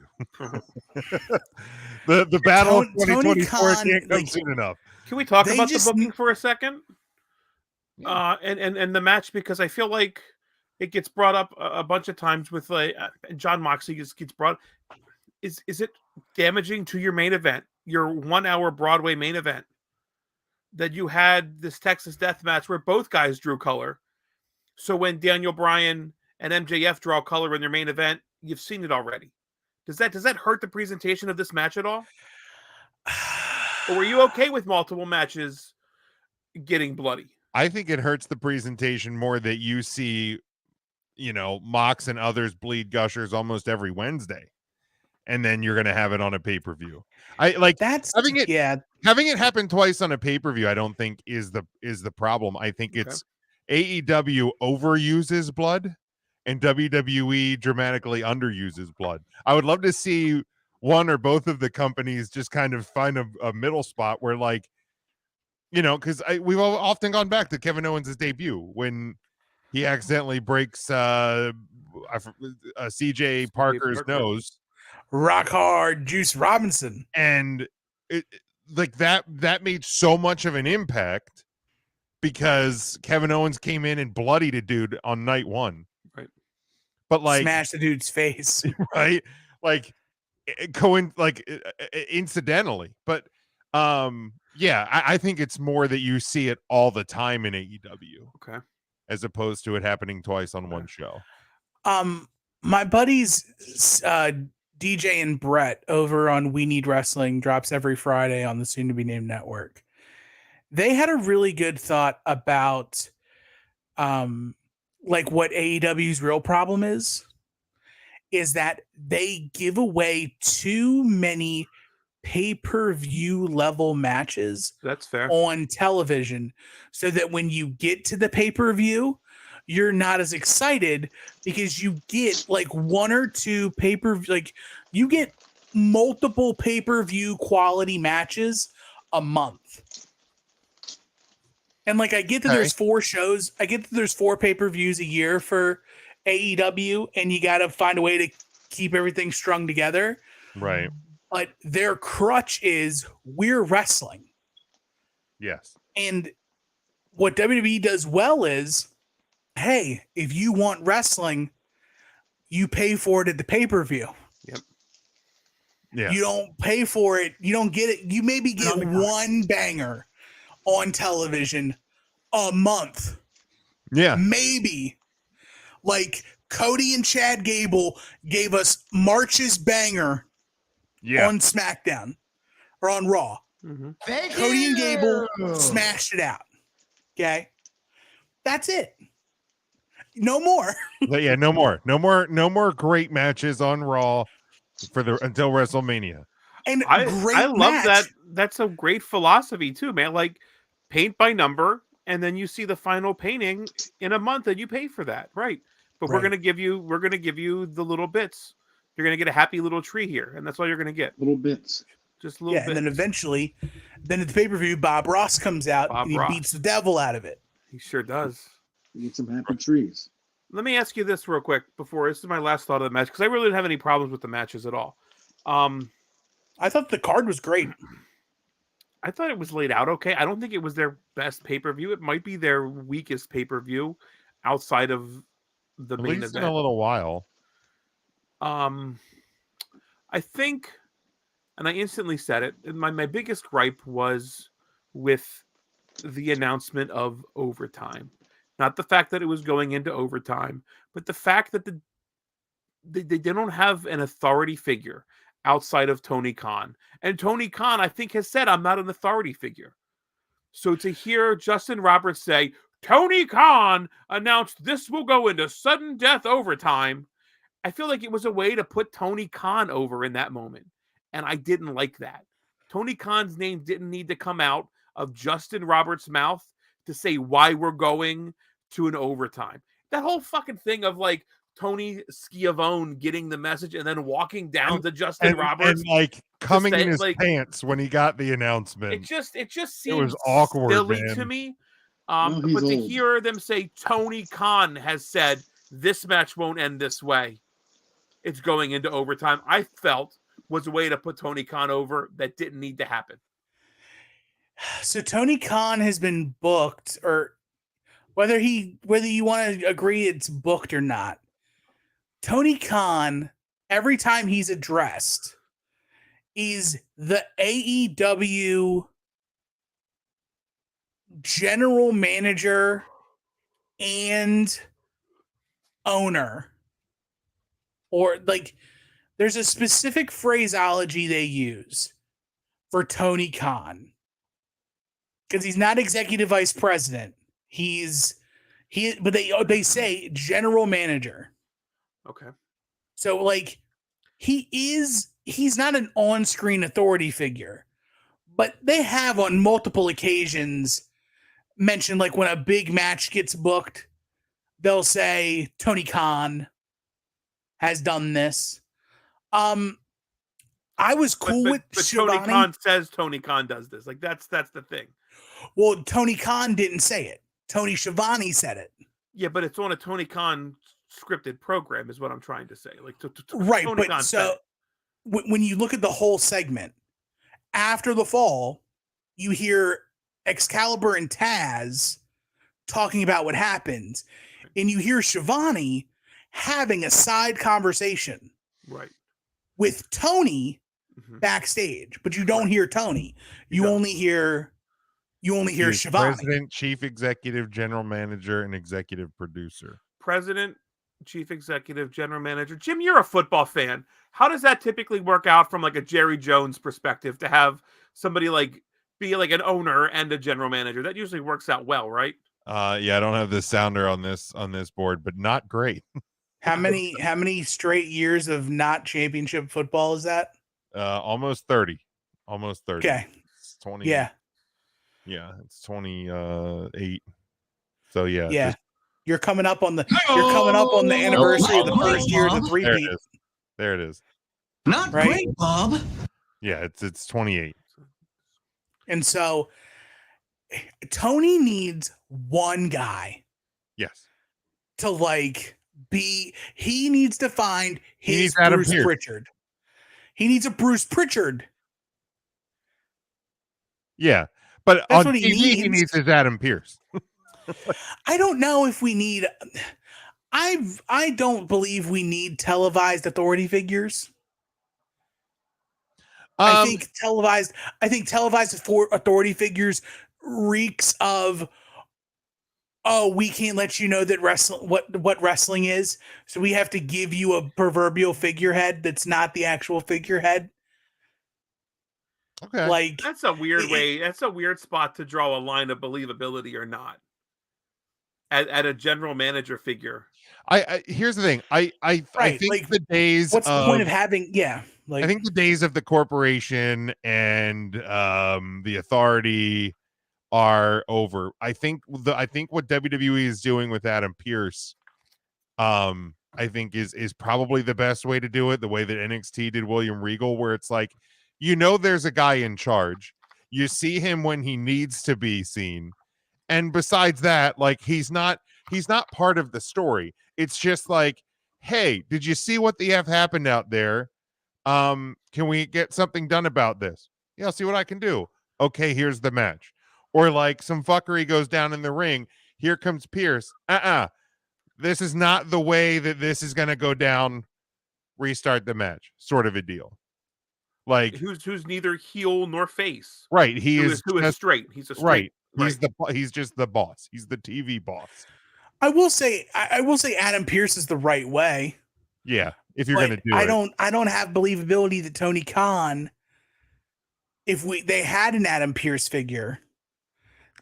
the battle of 2024 can't come soon enough. Can we talk about the booking for a second? And the match, because I feel like it gets brought up a bunch of times with John Moxley gets brought. Is it damaging to your main event, your 1 hour Broadway main event, that you had this Texas Death Match where both guys drew color? So when Daniel Bryan and MJF draw color in their main event, you've seen it already. Does that hurt the presentation of this match at all? Or were you okay with multiple matches getting bloody? I think it hurts the presentation more that you see, Mox and others bleed gushers almost every Wednesday, and then you're going to have it on a pay-per-view. Having it happen twice on a pay-per-view, I don't think is the problem. I think it's AEW overuses blood and WWE dramatically underuses blood. I would love to see one or both of the companies just kind of find a middle spot where, because we've often gone back to Kevin Owens' debut when he accidentally breaks CJ Parker's nose. Rock hard Juice Robinson. And that made so much of an impact because Kevin Owens came in and bloodied a dude on night one. Right. But smash the dude's face. Right. Incidentally. But I think it's more that you see it all the time in AEW. Okay. As opposed to it happening twice on one show. My buddies DJ and Brett over on We Need Wrestling drops every Friday on the soon to be named network. They had a really good thought about what AEW's real problem is that they give away too many pay-per-view level matches. That's fair. On television, so that when you get to the pay-per-view, you're not as excited because you get one or two you get multiple pay-per-view quality matches a month. And I get that there's 4 shows. I get that there's 4 pay-per-views a year for AEW, and you got to find a way to keep everything strung together. Right. But their crutch is we're wrestling. Yes. And what WWE does well is, hey, if you want wrestling, you pay for it at the pay-per-view. Yep. Yeah. You don't pay for it. You don't get it. You maybe get one banger on television a month. Yeah. Maybe. Cody and Chad Gable gave us March's banger on SmackDown or on Raw. Mm-hmm. Cody and Gable smashed it out. Okay. That's it. No more. No more. No more great matches on Raw until WrestleMania. And I love that. That's a great philosophy too, man. Paint by number, and then you see the final painting in a month, and you pay for that, right? But we're gonna give you the little bits. You're gonna get a happy little tree here, and that's all you're gonna get. Little bits. Just little bits. And then eventually, at the pay-per-view, Bob Ross comes out and he beats the devil out of it. He sure does. You get some happy trees. Let me ask you this real quick before this is my last thought of the match, because I really didn't have any problems with the matches at all. I thought the card was great. I thought it was laid out okay. I don't think it was their best pay-per-view. It might be their weakest pay-per-view outside of the main event. In a little while. I think, and I instantly said it, my biggest gripe was with the announcement of overtime. Not the fact that it was going into overtime, but the fact that they don't have an authority figure outside of Tony Khan. And Tony Khan, I think, has said, I'm not an authority figure. So to hear Justin Roberts say, Tony Khan announced this will go into sudden death overtime, I feel like it was a way to put Tony Khan over in that moment. And I didn't like that. Tony Khan's name didn't need to come out of Justin Roberts' mouth to say why we're going to an overtime. That whole fucking thing of like Tony Schiavone getting the message and then walking down to Justin Roberts and like coming in his like, pants when he got the announcement. It just it was seems awkward, silly man. to me. Well, but he's to old. hear them say Tony Khan has said this match won't end this way, it's going into overtime, I felt was a way to put Tony Khan over that didn't need to happen. So Tony Khan has been booked, or whether you want to agree it's booked or not, Tony Khan, every time he's addressed, is the AEW general manager and owner. Or like, there's a specific phraseology they use for Tony Khan. Because he's not executive vice president. But they say general manager. Okay. So like he's not an on-screen authority figure, but they have on multiple occasions mentioned, like when a big match gets booked, they'll say Tony Khan has done this. I was cool with Tony Khan says Tony Khan does this. Like that's the thing. Well, Tony Khan didn't say it. Tony Schiavone said it. Yeah, but it's on a Tony Khan scripted program, is what I'm trying to say. Like, right, Tony but Khan so when you look at the whole segment after the fall, you hear Excalibur and Taz talking about what happened, and you hear Schiavone having a side conversation, right, with Tony backstage, but you don't hear Tony. You only hear Schiavone. President, chief executive, general manager, and executive producer. President, chief executive, general manager. Jim, you're a football fan. How does that typically work out from like a Jerry Jones perspective to have somebody like be like an owner and a general manager? That usually works out well, right? Yeah, I don't have the sounder on this board, but not great. How many straight years of not championship football is that? Almost 30. Almost 30. Okay. It's 20. Yeah. Yeah, it's 28. So yeah. Yeah. You're coming up on the anniversary of the first year of the three-peat. There it is. Not right? great, Bob. Yeah, it's 28. And so Tony needs one guy. Yes. To like he needs to find his Adam Bruce Pearce. Pritchard. He needs a Bruce Pritchard. Yeah. But That's on what TV, he he needs his Adam Pearce. I don't know if we need I don't believe we need televised authority figures. I think televised authority figures reeks of, oh, we can't let you know that what wrestling is, so we have to give you a proverbial figurehead that's not the actual figurehead. Okay. Like that's a weird way. That's a weird spot to draw a line of believability or not. At a general manager figure. I here's the thing. I think like, the days what's the point of having like I think the days of the corporation and the authority are over. I think what WWE is doing with Adam Pearce I think is probably the best way to do it, the way that NXT did William Regal, where it's like, there's a guy in charge. You see him when he needs to be seen. And besides that, like he's not part of the story. It's just like, hey, did you see what the F happened out there? Can we get something done about this? Yeah, I'll see what I can do. Okay, here's the match. Or like some fuckery goes down in the ring. Here comes Pierce. This is not the way that this is going to go down. Restart the match, sort of a deal. Like who's neither heel nor face. Right, who is straight. He's a straight. Right. He's just the boss. He's the TV boss. I will say Adam Pearce is the right way. Yeah, if you're going to do it. I don't have believability that Tony Khan, if they had an Adam Pearce figure,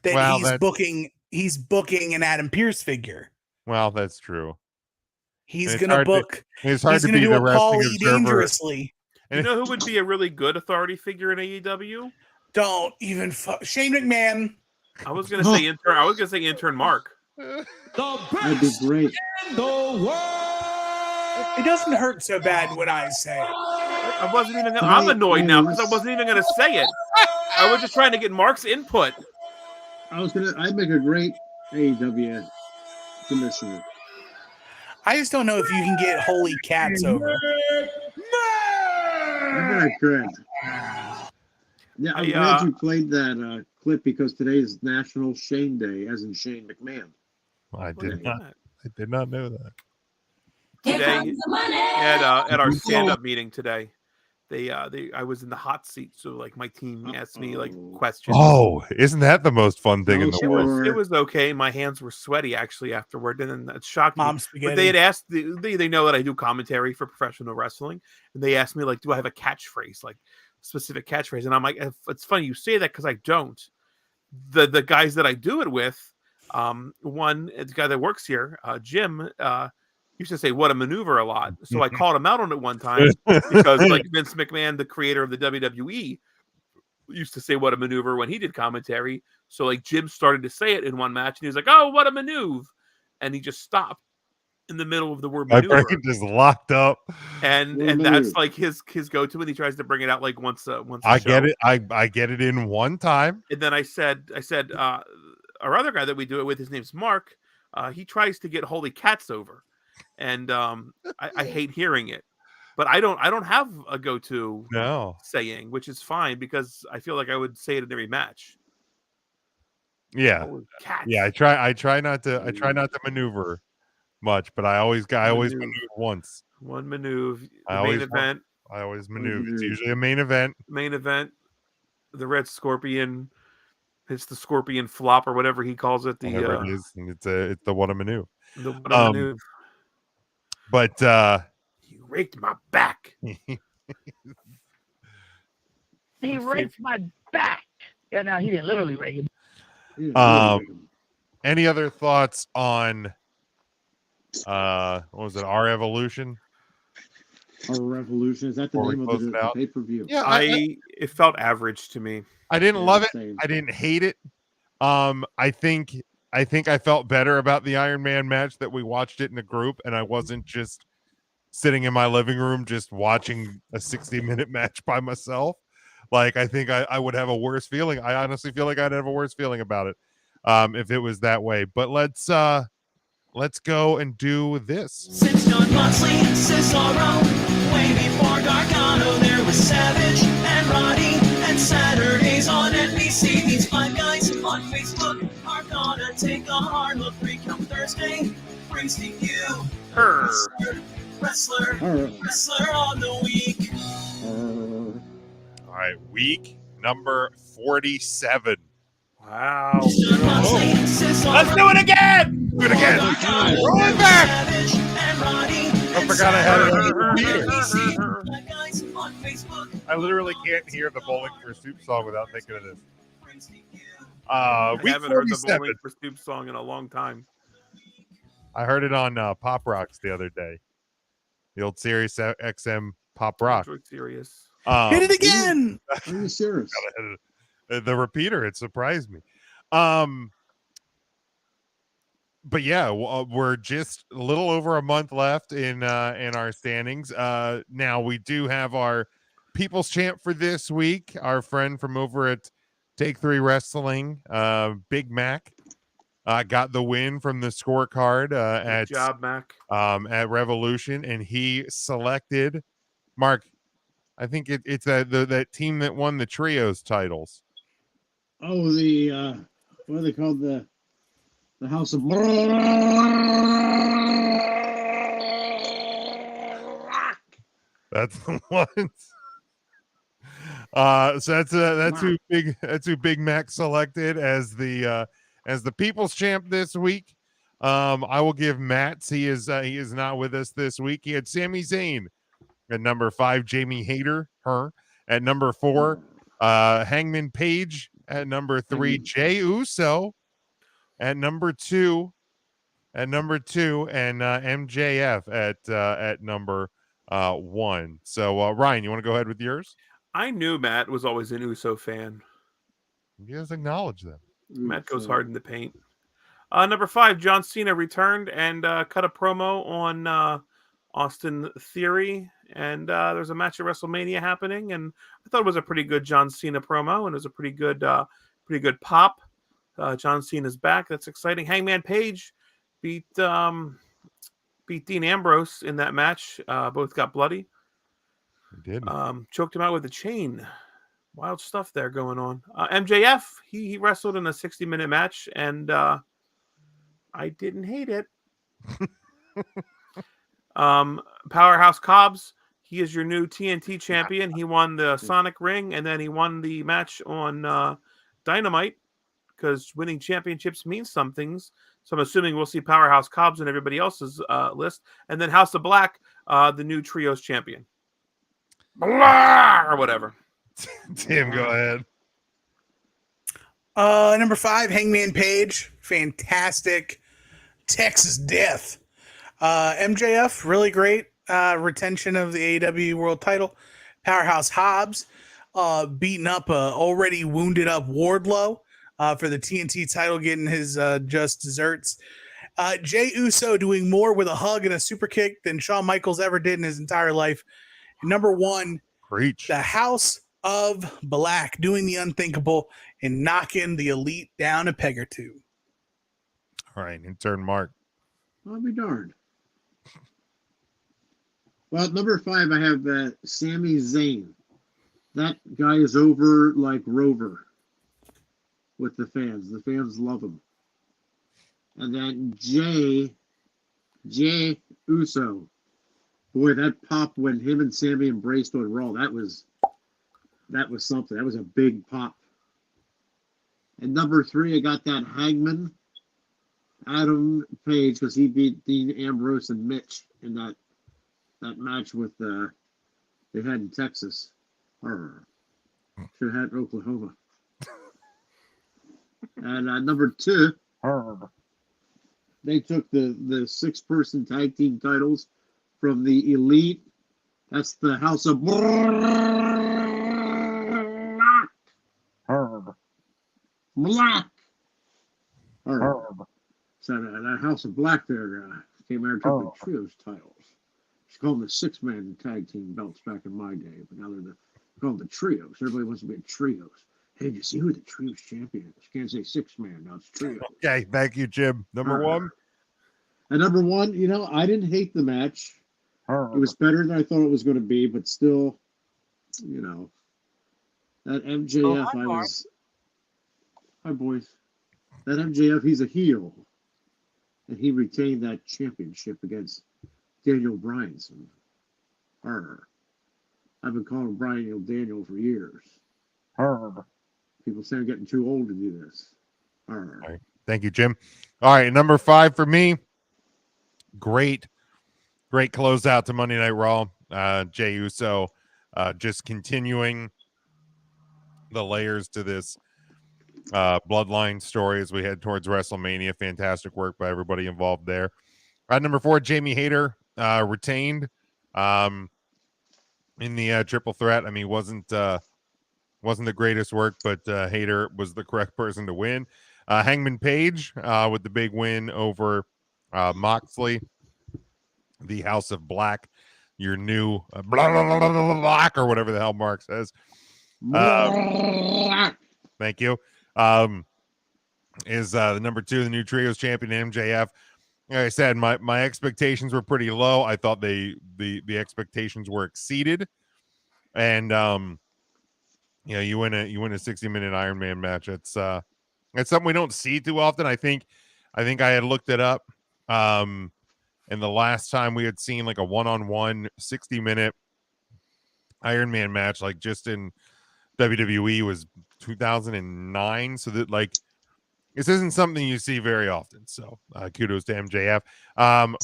that he's booking an Adam Pearce figure. Well, that's true. He's going to book. It's hard to be the wrestling observer. Dangerously. You know who would be a really good authority figure in AEW? Don't even Shane McMahon. I was gonna say intern. I was gonna say intern Mark. That'd be great. It doesn't hurt so bad when I say it. I wasn't even. I'm annoyed now because I wasn't even gonna say it. I was just trying to get Mark's input. I'd make a great AEW commissioner. I just don't know if you can get holy cats over. I bet I could. Yeah, I'm glad you played that clip because today is National Shane Day, as in Shane McMahon. I did not know that. Today, at our stand-up meting today, I was in the hot seat, so like my team asked me like questions. Oh, isn't that the most fun thing in the world? It was okay. My hands were sweaty actually afterward, and then that shocked me. Spaghetti. But they had asked, they know that I do commentary for professional wrestling, and they asked me like, do I have a catchphrase, like specific catchphrase? And I'm like, it's funny you say that because I don't. The guys that I do it with, one, the guy that works here, Jim, used to say "what a maneuver" a lot, so I called him out on it one time because like Vince McMahon, the creator of the WWE, used to say "what a maneuver" when he did commentary. So like Jim started to say it in one match, and he was like, "Oh, what a maneuver," and he just stopped in the middle of the word maneuver. My brain just locked up, and that's like his go-to, and he tries to bring it out like once. I get it. I get it in one time, and then I said, our other guy that we do it with, his name's Mark. He tries to get holy cats over. And I hate hearing it, but I don't have a go-to saying, which is fine because I feel like I would say it in every match. Yeah, yeah. I try not to maneuver much, but I always maneuver once. One maneuver. I always maneuver. It's usually a main event. Main event. The Red Scorpion hits the Scorpion flop or whatever he calls it. Whatever it is, and it's the what a maneuver. The what a maneuver. But he raked my back. He raked my back. Yeah, no, he didn't literally rake it. Any other thoughts on what was it? Our Evolution? Our Revolution, is that the name of the pay-per-view? Yeah, it felt average to me. I didn't love it. I didn't hate it. I think I felt better about the Iron Man match that we watched it in a group, and I wasn't just sitting in my living room just watching a 60-minute match by myself. Like, I think I would have a worse feeling. I honestly feel like I'd have a worse feeling about it if it was that way. But let's go and do this. Since John Moxley, Cesaro, way before Gargano, there was Savage and Roddy, and Saturdays on NBC. These five guys on Facebook are gonna take a hard look. 3 Count Thursday brings to you wrestler on the week. All right, week number 47. Wow. Let's do it again. Do it again. Roll it back. I forgot I had it on the I literally can't hear the Bowling for Soup song without thinking of this. I Week haven't heard the 47. Bowling for Soup song in a long time. I heard it on Pop Rocks the other day. The old Sirius XM Pop Rock. Serious. Hit it again. Are you serious? The repeater, it surprised me. But yeah, we're just a little over a month left in our standings. Now we do have our People's Champ for this week. Our friend from over at Take 3 Wrestling, Big Mac, got the win from the scorecard Good job, Mac. At Revolution, and he selected Mark. I think it's that team that won the trios titles. Oh, the what are they called? The House of That's the ones. So that's who Big Mac selected as the People's Champ this week. I will give Matt. He is not with us this week. He had Sami Zayn at number 5, Jamie Hayter, at number 4, Hangman Page at number 3, Jey Uso at number 2, and MJF at number won. So Ryan, you want to go ahead with yours? I knew Matt was always an Uso fan. You guys acknowledge that. Matt goes hard in the paint. Number 5, John Cena returned and cut a promo on Austin Theory, and there's a match at WrestleMania happening, and I thought it was a pretty good John Cena promo, and it was a pretty good pop. John Cena's back. That's exciting. Hangman Page beat Dean Ambrose in that match. Both got bloody. He did. Choked him out with a chain. Wild stuff there going on. MJF, he wrestled in a 60-minute match, and I didn't hate it. Powerhouse Cobbs, he is your new TNT champion. He won the Sonic Ring, and then he won the match on Dynamite, because winning championships means some things. So I'm assuming we'll see Powerhouse Cobbs and everybody else's list. And then House of Black, the new Trios champion. Blah! Or whatever. Tim, go ahead. Number 5, Hangman Page. Fantastic Texas Death. MJF, really great retention of the AEW World title. Powerhouse Hobbs beating up a already wounded up Wardlow for the TNT title, getting his just desserts. Jey Uso doing more with a hug and a super kick than Shawn Michaels ever did in his entire life. And number 1, Preach. the House of Black doing the unthinkable and knocking the Elite down a peg or two. All right, in turn, Mark. I'll be darned. Well, number 5, I have Sami Zayn. That guy is over like Rover with the fans. The fans love him. And then Jey Uso. Boy, that pop when him and Sammy embraced on Raw, that was something. That was a big pop. And number 3, I got that Hangman Adam Page, because he beat Dean Ambrose and Mitch in that match with they had in Texas. Should have had in Oklahoma. And number 2, they took the 6-person tag team titles from the Elite. That's the House of Black. So that House of Black there came there and took the trios titles. She called them the 6-man tag team belts back in my day, but now they're called the trios. Everybody wants to be trios. Hey, did you see who the trios champion is? You can't say 6-man, now it's trios. Okay, thank you, Jim. Number 1. And number 1, I didn't hate the match. It was better than I thought it was going to be, but still, that MJF, hi boys. That MJF, he's a heel. And he retained that championship against Daniel Bryanson. I've been calling Bryan Daniel for years. People say I'm getting too old to do this. All right. Thank you, Jim. All right, number 5 for me. Great closeout to Monday Night Raw. Jey Uso just continuing the layers to this bloodline story as we head towards WrestleMania. Fantastic work by everybody involved there. Number 4, Jamie Hayter retained in the triple threat. I mean, wasn't the greatest work, but Hayter was the correct person to win. Hangman Page with the big win over Moxley. The House of Black, your new black or whatever the hell Mark says. Thank you. Is the number 2, the new trios champion MJF. Like I said, my expectations were pretty low. I thought the expectations were exceeded. And you win a 60-minute Iron Man match. It's something we don't see too often. I think I had looked it up. And the last time we had seen like a one-on-one 60-minute Iron Man match, like just in WWE, was 2009. So that this isn't something you see very often. So kudos to MJF.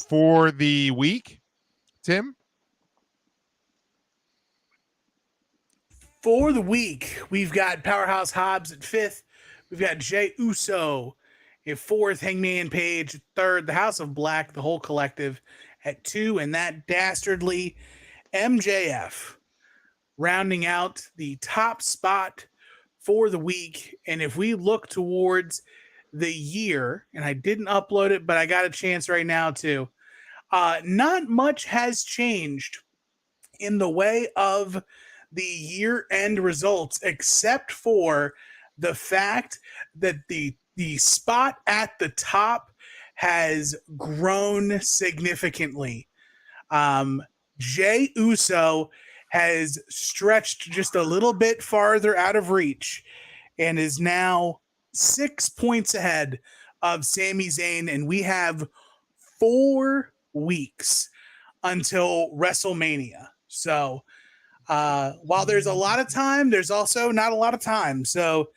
For the week, Tim? For the week, we've got Powerhouse Hobbs at 5th. We've got Jey Uso at 4th, Hangman Page at 3rd, the House of Black, the whole collective at 2, and that dastardly MJF rounding out the top spot for the week. And if we look towards the year, and I didn't upload it, but I got a chance right now to, not much has changed in the way of the year-end results, except for the fact that the spot at the top has grown significantly. Jey Uso has stretched just a little bit farther out of reach and is now 6 points ahead of Sami Zayn, and we have 4 weeks until WrestleMania. So while there's a lot of time, there's also not a lot of time. So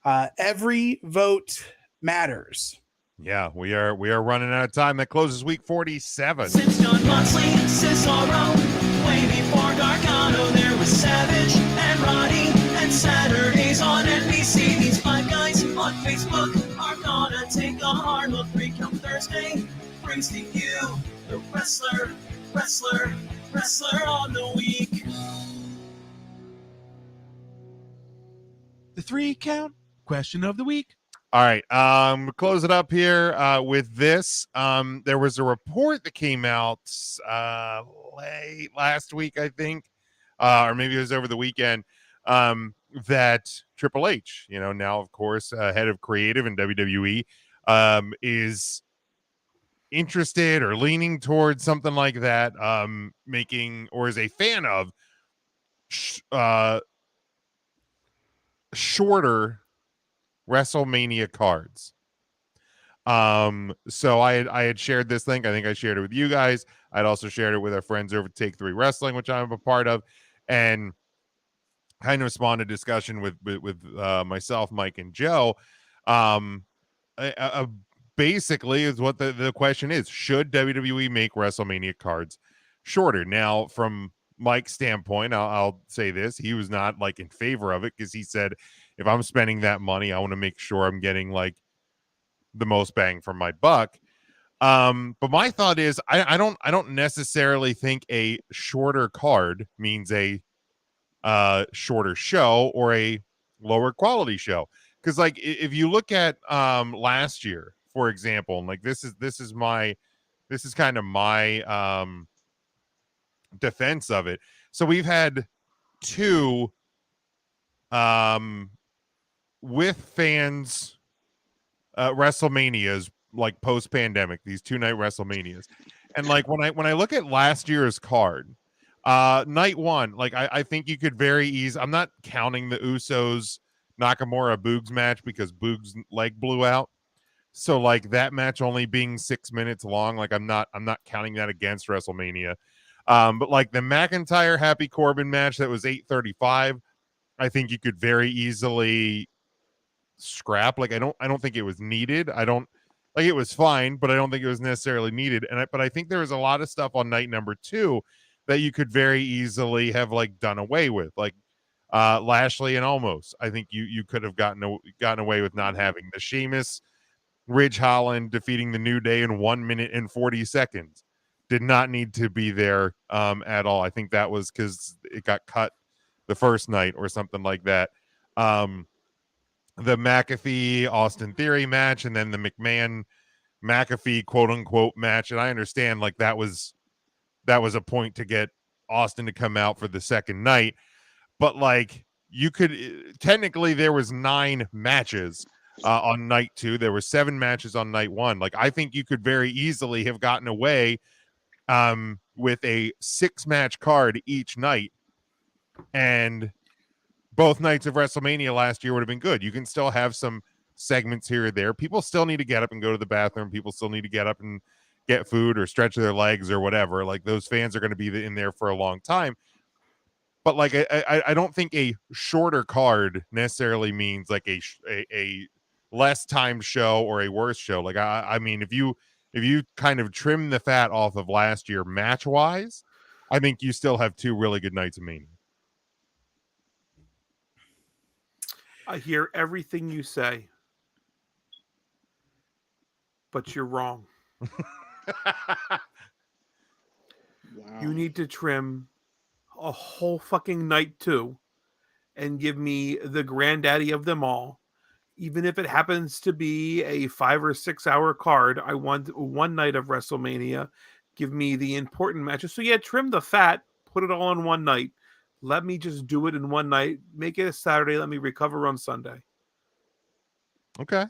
every vote matters. Yeah, we are running out of time. That closes week 47. Since John Moxley, Cesaro, way before Gargano, there was Savage and Roddy, and Saturdays on NBC. These 5 guys on Facebook are gonna take a hard look. 3 Count Thursday brings to you the wrestler on the week. The 3 count question of the week. All right, close it up here with this. There was a report that came out late last week, I think, or maybe it was over the weekend, that Triple H, now of course head of creative in WWE, is interested or leaning towards something like that, making or is a fan of shorter WrestleMania cards. So I had shared this link. I think I shared it with you guys. I'd also shared it with our friends over at Take 3 Wrestling, which I'm a part of, and kind of spawned a discussion with myself, Mike, and Joe. Basically is what the question is: should WWE make WrestleMania cards shorter? Now, from Mike's standpoint, I'll say this: he was not like in favor of it, because he said, if I'm spending that money, I want to make sure I'm getting like the most bang for my buck. But my thought is, I don't necessarily think a shorter card means a shorter show or a lower quality show. Because like if you look at last year, for example, and like this is kind of my defense of it. So we've had 2 with fans WrestleManias, like post-pandemic, these 2-night WrestleManias. And like when I look at last year's card, night 1, like I think you could very easy, I'm not counting the Usos Nakamura Boogs match because Boogs' leg blew out. So like that match only being 6 minutes long, like I'm not counting that against WrestleMania. But like the McIntyre Happy Corbin match that was 8:35, I think you could very easily scrap. Like I don't think it was needed. I don't like, it was fine, but I don't think it was necessarily needed. But I think there was a lot of stuff on night number 2 that you could very easily have like done away with, like Lashley and Omos. I think you could have gotten away with not having the Sheamus Ridge Holland defeating the New Day in 1 minute and 40 seconds. Did not need to be there at all. I think that was because it got cut the first night or something like that. The McAfee Austin Theory match, and then the McMahon McAfee quote unquote match. And I understand like that was a point to get Austin to come out for the second night, but like you could technically, there was 9 matches on night 2. There were 7 matches on night 1. Like I think you could very easily have gotten away with a 6-match card each night, and both nights of WrestleMania last year would have been good. You can still have some segments here or there. People still need to get up and go to the bathroom. People still need to get up and get food or stretch their legs or whatever. Like those fans are going to be in there for a long time. But like I don't think a shorter card necessarily means like a less time show or a worse show. Like I mean, if you kind of trim the fat off of last year match wise, I think you still have 2 really good nights of Mania. I hear everything you say, but you're wrong. Wow. You need to trim a whole fucking night too, and give me the granddaddy of them all. Even if it happens to be a 5 or 6 hour card, I want one night of WrestleMania. Give me the important matches. So yeah, trim the fat, put it all in one night. Let me just do it in one night. Make it a Saturday. Let me recover on Sunday. Okay.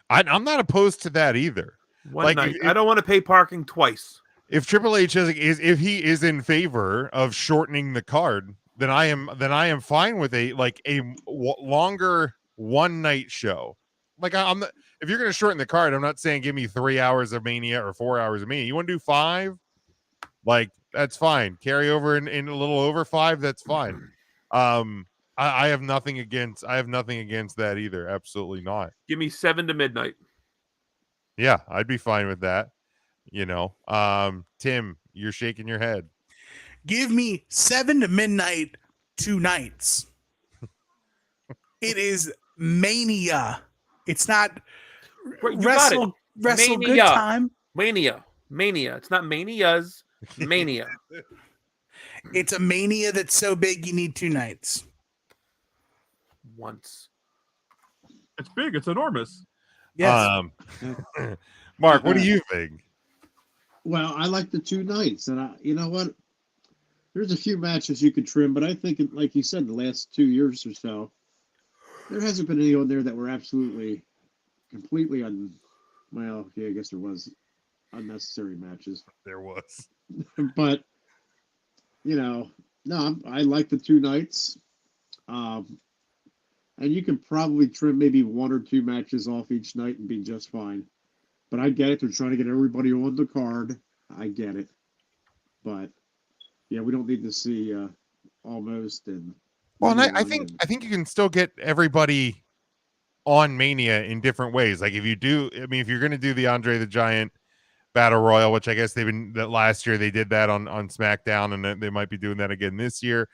I'm not opposed to that either. One night. I don't want to pay parking twice. If Triple H if he is in favor of shortening the card, then I am fine with a longer one night show. Like if you're going to shorten the card, I'm not saying give me 3 hours of Mania or 4 hours of Mania. You want to do 5? Like that's fine. Carry over in a little over 5. That's fine. I have nothing against that either. Absolutely not. Give me 7 to midnight. Yeah, I'd be fine with that. You know, Tim, you're shaking your head. Give me 7 to midnight 2 nights. It is Mania. It's not wrestle Mania. good time. Mania. It's not manias. Mania. It's a mania that's so big you need 2 nights. Once. It's big. It's enormous. Yes. Mark, what do you think? Well, I like the 2 nights, and you know what? There's a few matches you could trim, but I think, like you said, the last 2 years or so, there hasn't been any on there that were absolutely, completely well, yeah, I guess there was unnecessary matches. There was, but no, I like the 2 nights, and you can probably trim maybe 1 or 2 matches off each night and be just fine. But I get it. They're trying to get everybody on the card. I get it. But yeah, we don't need to see almost and. Well, and I think you can still get everybody on Mania in different ways. Like if you're going to do the Andre the Giant Battle Royal, which I guess that last year they did that on SmackDown, and they might be doing that again this year.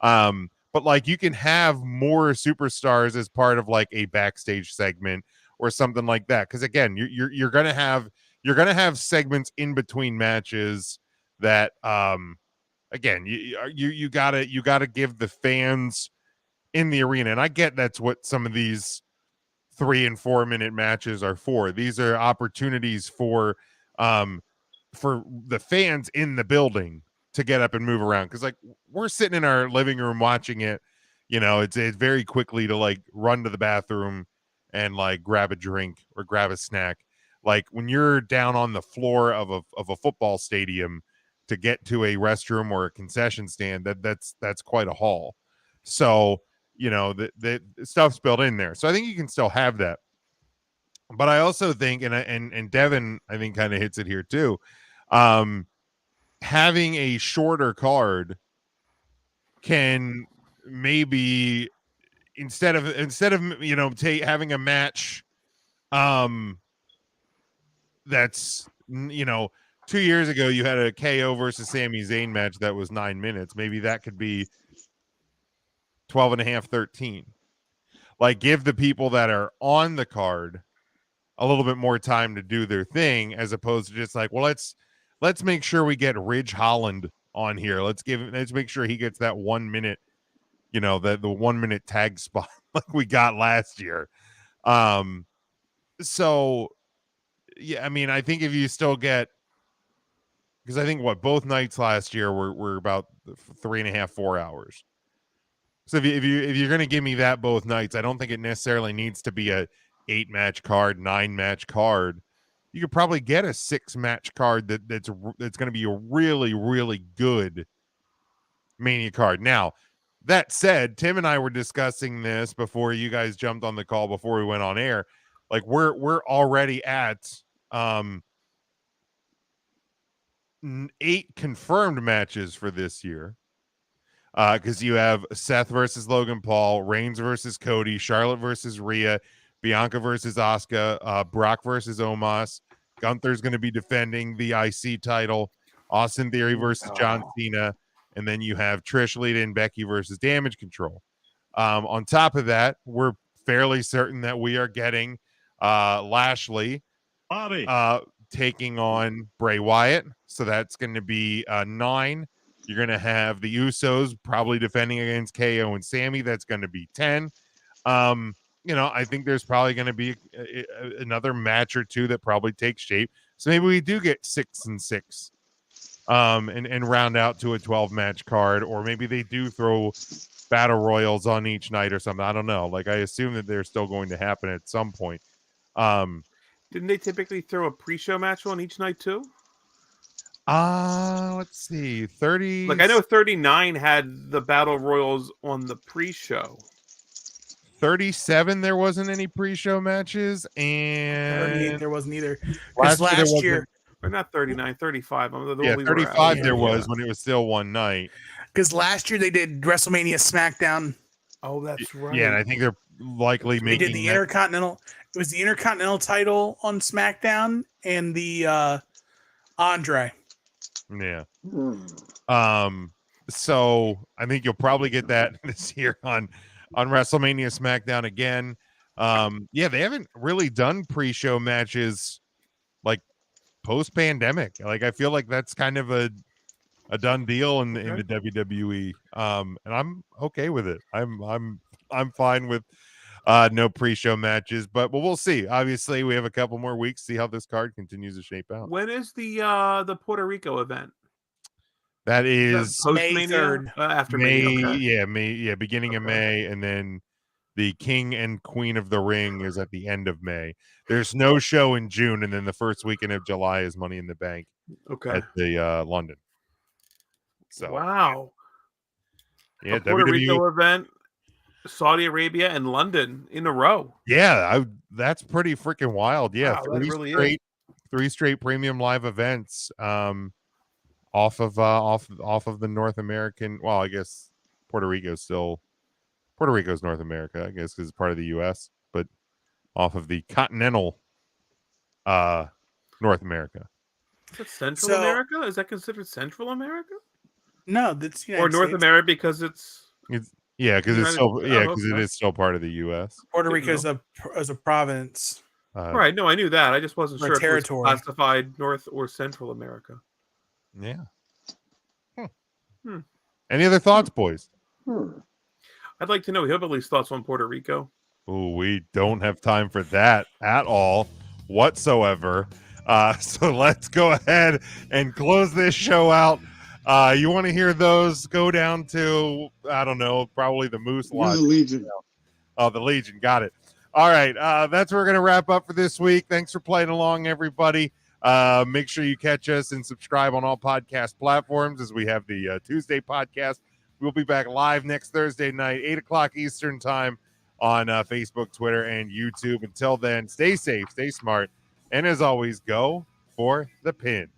But like you can have more superstars as part of like a backstage segment or something like that. Because again, you're gonna have segments in between matches that again you gotta give the fans in the arena. And I get that's what some of these 3 and 4 minute matches are for. These are opportunities for the fans in the building to get up and move around. Because like we're sitting in our living room watching it, it's very quickly to like run to the bathroom and like grab a drink or grab a snack. Like when you're down on the floor of a football stadium to get to a restroom or a concession stand, that's quite a haul. So the stuff's built in there. So I think you can still have that. But I also think, and Devin I think kind of hits it here too, having a shorter card can maybe instead of having a match that's 2 years ago you had a KO versus Sami Zayn match that was 9 minutes. Maybe that could be 12 and a half, 13. Like give the people that are on the card a little bit more time to do their thing, as opposed to just like, well, let's make sure we get Ridge Holland on here. Let's make sure he gets that 1 minute, the 1 minute tag spot like we got last year. So yeah, I mean, I think if you still get, because I think both nights last year were about 3.5, 4 hours. So if you're going to give me that both nights, I don't think it necessarily needs to be a 8-match card, 9-match card. You could probably get a 6-match card that's going to be a really, really good Mania card. Now, that said, Tim and I were discussing this before you guys jumped on the call, before we went on air. Like we're already at 8 confirmed matches for this year. Because you have Seth versus Logan Paul, Reigns versus Cody, Charlotte versus Rhea, Bianca versus Asuka, Brock versus Omos. Gunther's going to be defending the IC title. Austin Theory versus John Cena. And then you have Trish Lita and Becky versus Damage Control. On top of that, we're fairly certain that we are getting Lashley taking on Bray Wyatt. So that's going to be 9. You're going to have the Usos probably defending against KO and Sammy. That's going to be 10. I think there's probably going to be another match or two that probably takes shape. So maybe we do get 6 and 6 and round out to a 12 match card, or maybe they do throw battle royals on each night or something. I don't know. Like, I assume that they're still going to happen at some point. Didn't they typically throw a pre-show match on each night too? Let's see. 30. Like, I know 39 had the battle royals on the pre-show. 37, there wasn't any pre-show matches, and 38, there wasn't either. Last Last year, or not 39, 35. Yeah, 35 there was when it was still one night. Because last year they did WrestleMania SmackDown. Oh, that's right. Yeah, and I think they're likely They making did the Intercontinental. It was the Intercontinental title on SmackDown and the Andre. Yeah. So I think you'll probably get that this year on WrestleMania SmackDown again. Yeah, they haven't really done pre-show matches like post-pandemic. Like, I feel like that's kind of a done deal in the WWE. And I'm okay with it. I'm fine with no pre-show matches, but we'll see. Obviously, we have a couple more weeks to see how this card continues to shape out. When is the Puerto Rico event? That is May 3rd. After May. Okay. Yeah, beginning of May, and then the King and Queen of the Ring is at the end of May. There's no show in June, and then the first weekend of July is Money in the Bank. Okay. At the London. So wow. Yeah, Puerto WWE Rico event, Saudi Arabia, and London in a row. Yeah, that's pretty freaking wild. Yeah, Wow, that really is. three straight premium live events. Off of the North American. Well, I guess Puerto Rico's North America, I guess, because it's part of the U.S., but off of the continental North America. Is that Central America? Is that considered Central America? No, that's or North America because it's because it's still it is still part of the U.S. Puerto Rico is a province. Right. No, I knew that. I just wasn't Or sure territory. if it was classified North or Central America. Yeah. Any other thoughts, boys? I'd like to know Hillbilly's thoughts on Puerto Rico. Oh, we don't have time for that at all whatsoever. So let's go ahead and close this show out. You want to hear those? Go down to, I don't know, probably the Moose Lodge. The Legion. Oh, the Legion. Got it. All right. That's where we're going to wrap up for this week. Thanks for playing along, everybody. Make sure you catch us and subscribe on all podcast platforms as we have the Tuesday podcast. We'll be back live next Thursday night, 8 o'clock Eastern time on Facebook, Twitter, and YouTube. Until then, stay safe, stay smart, and as always, go for the pin.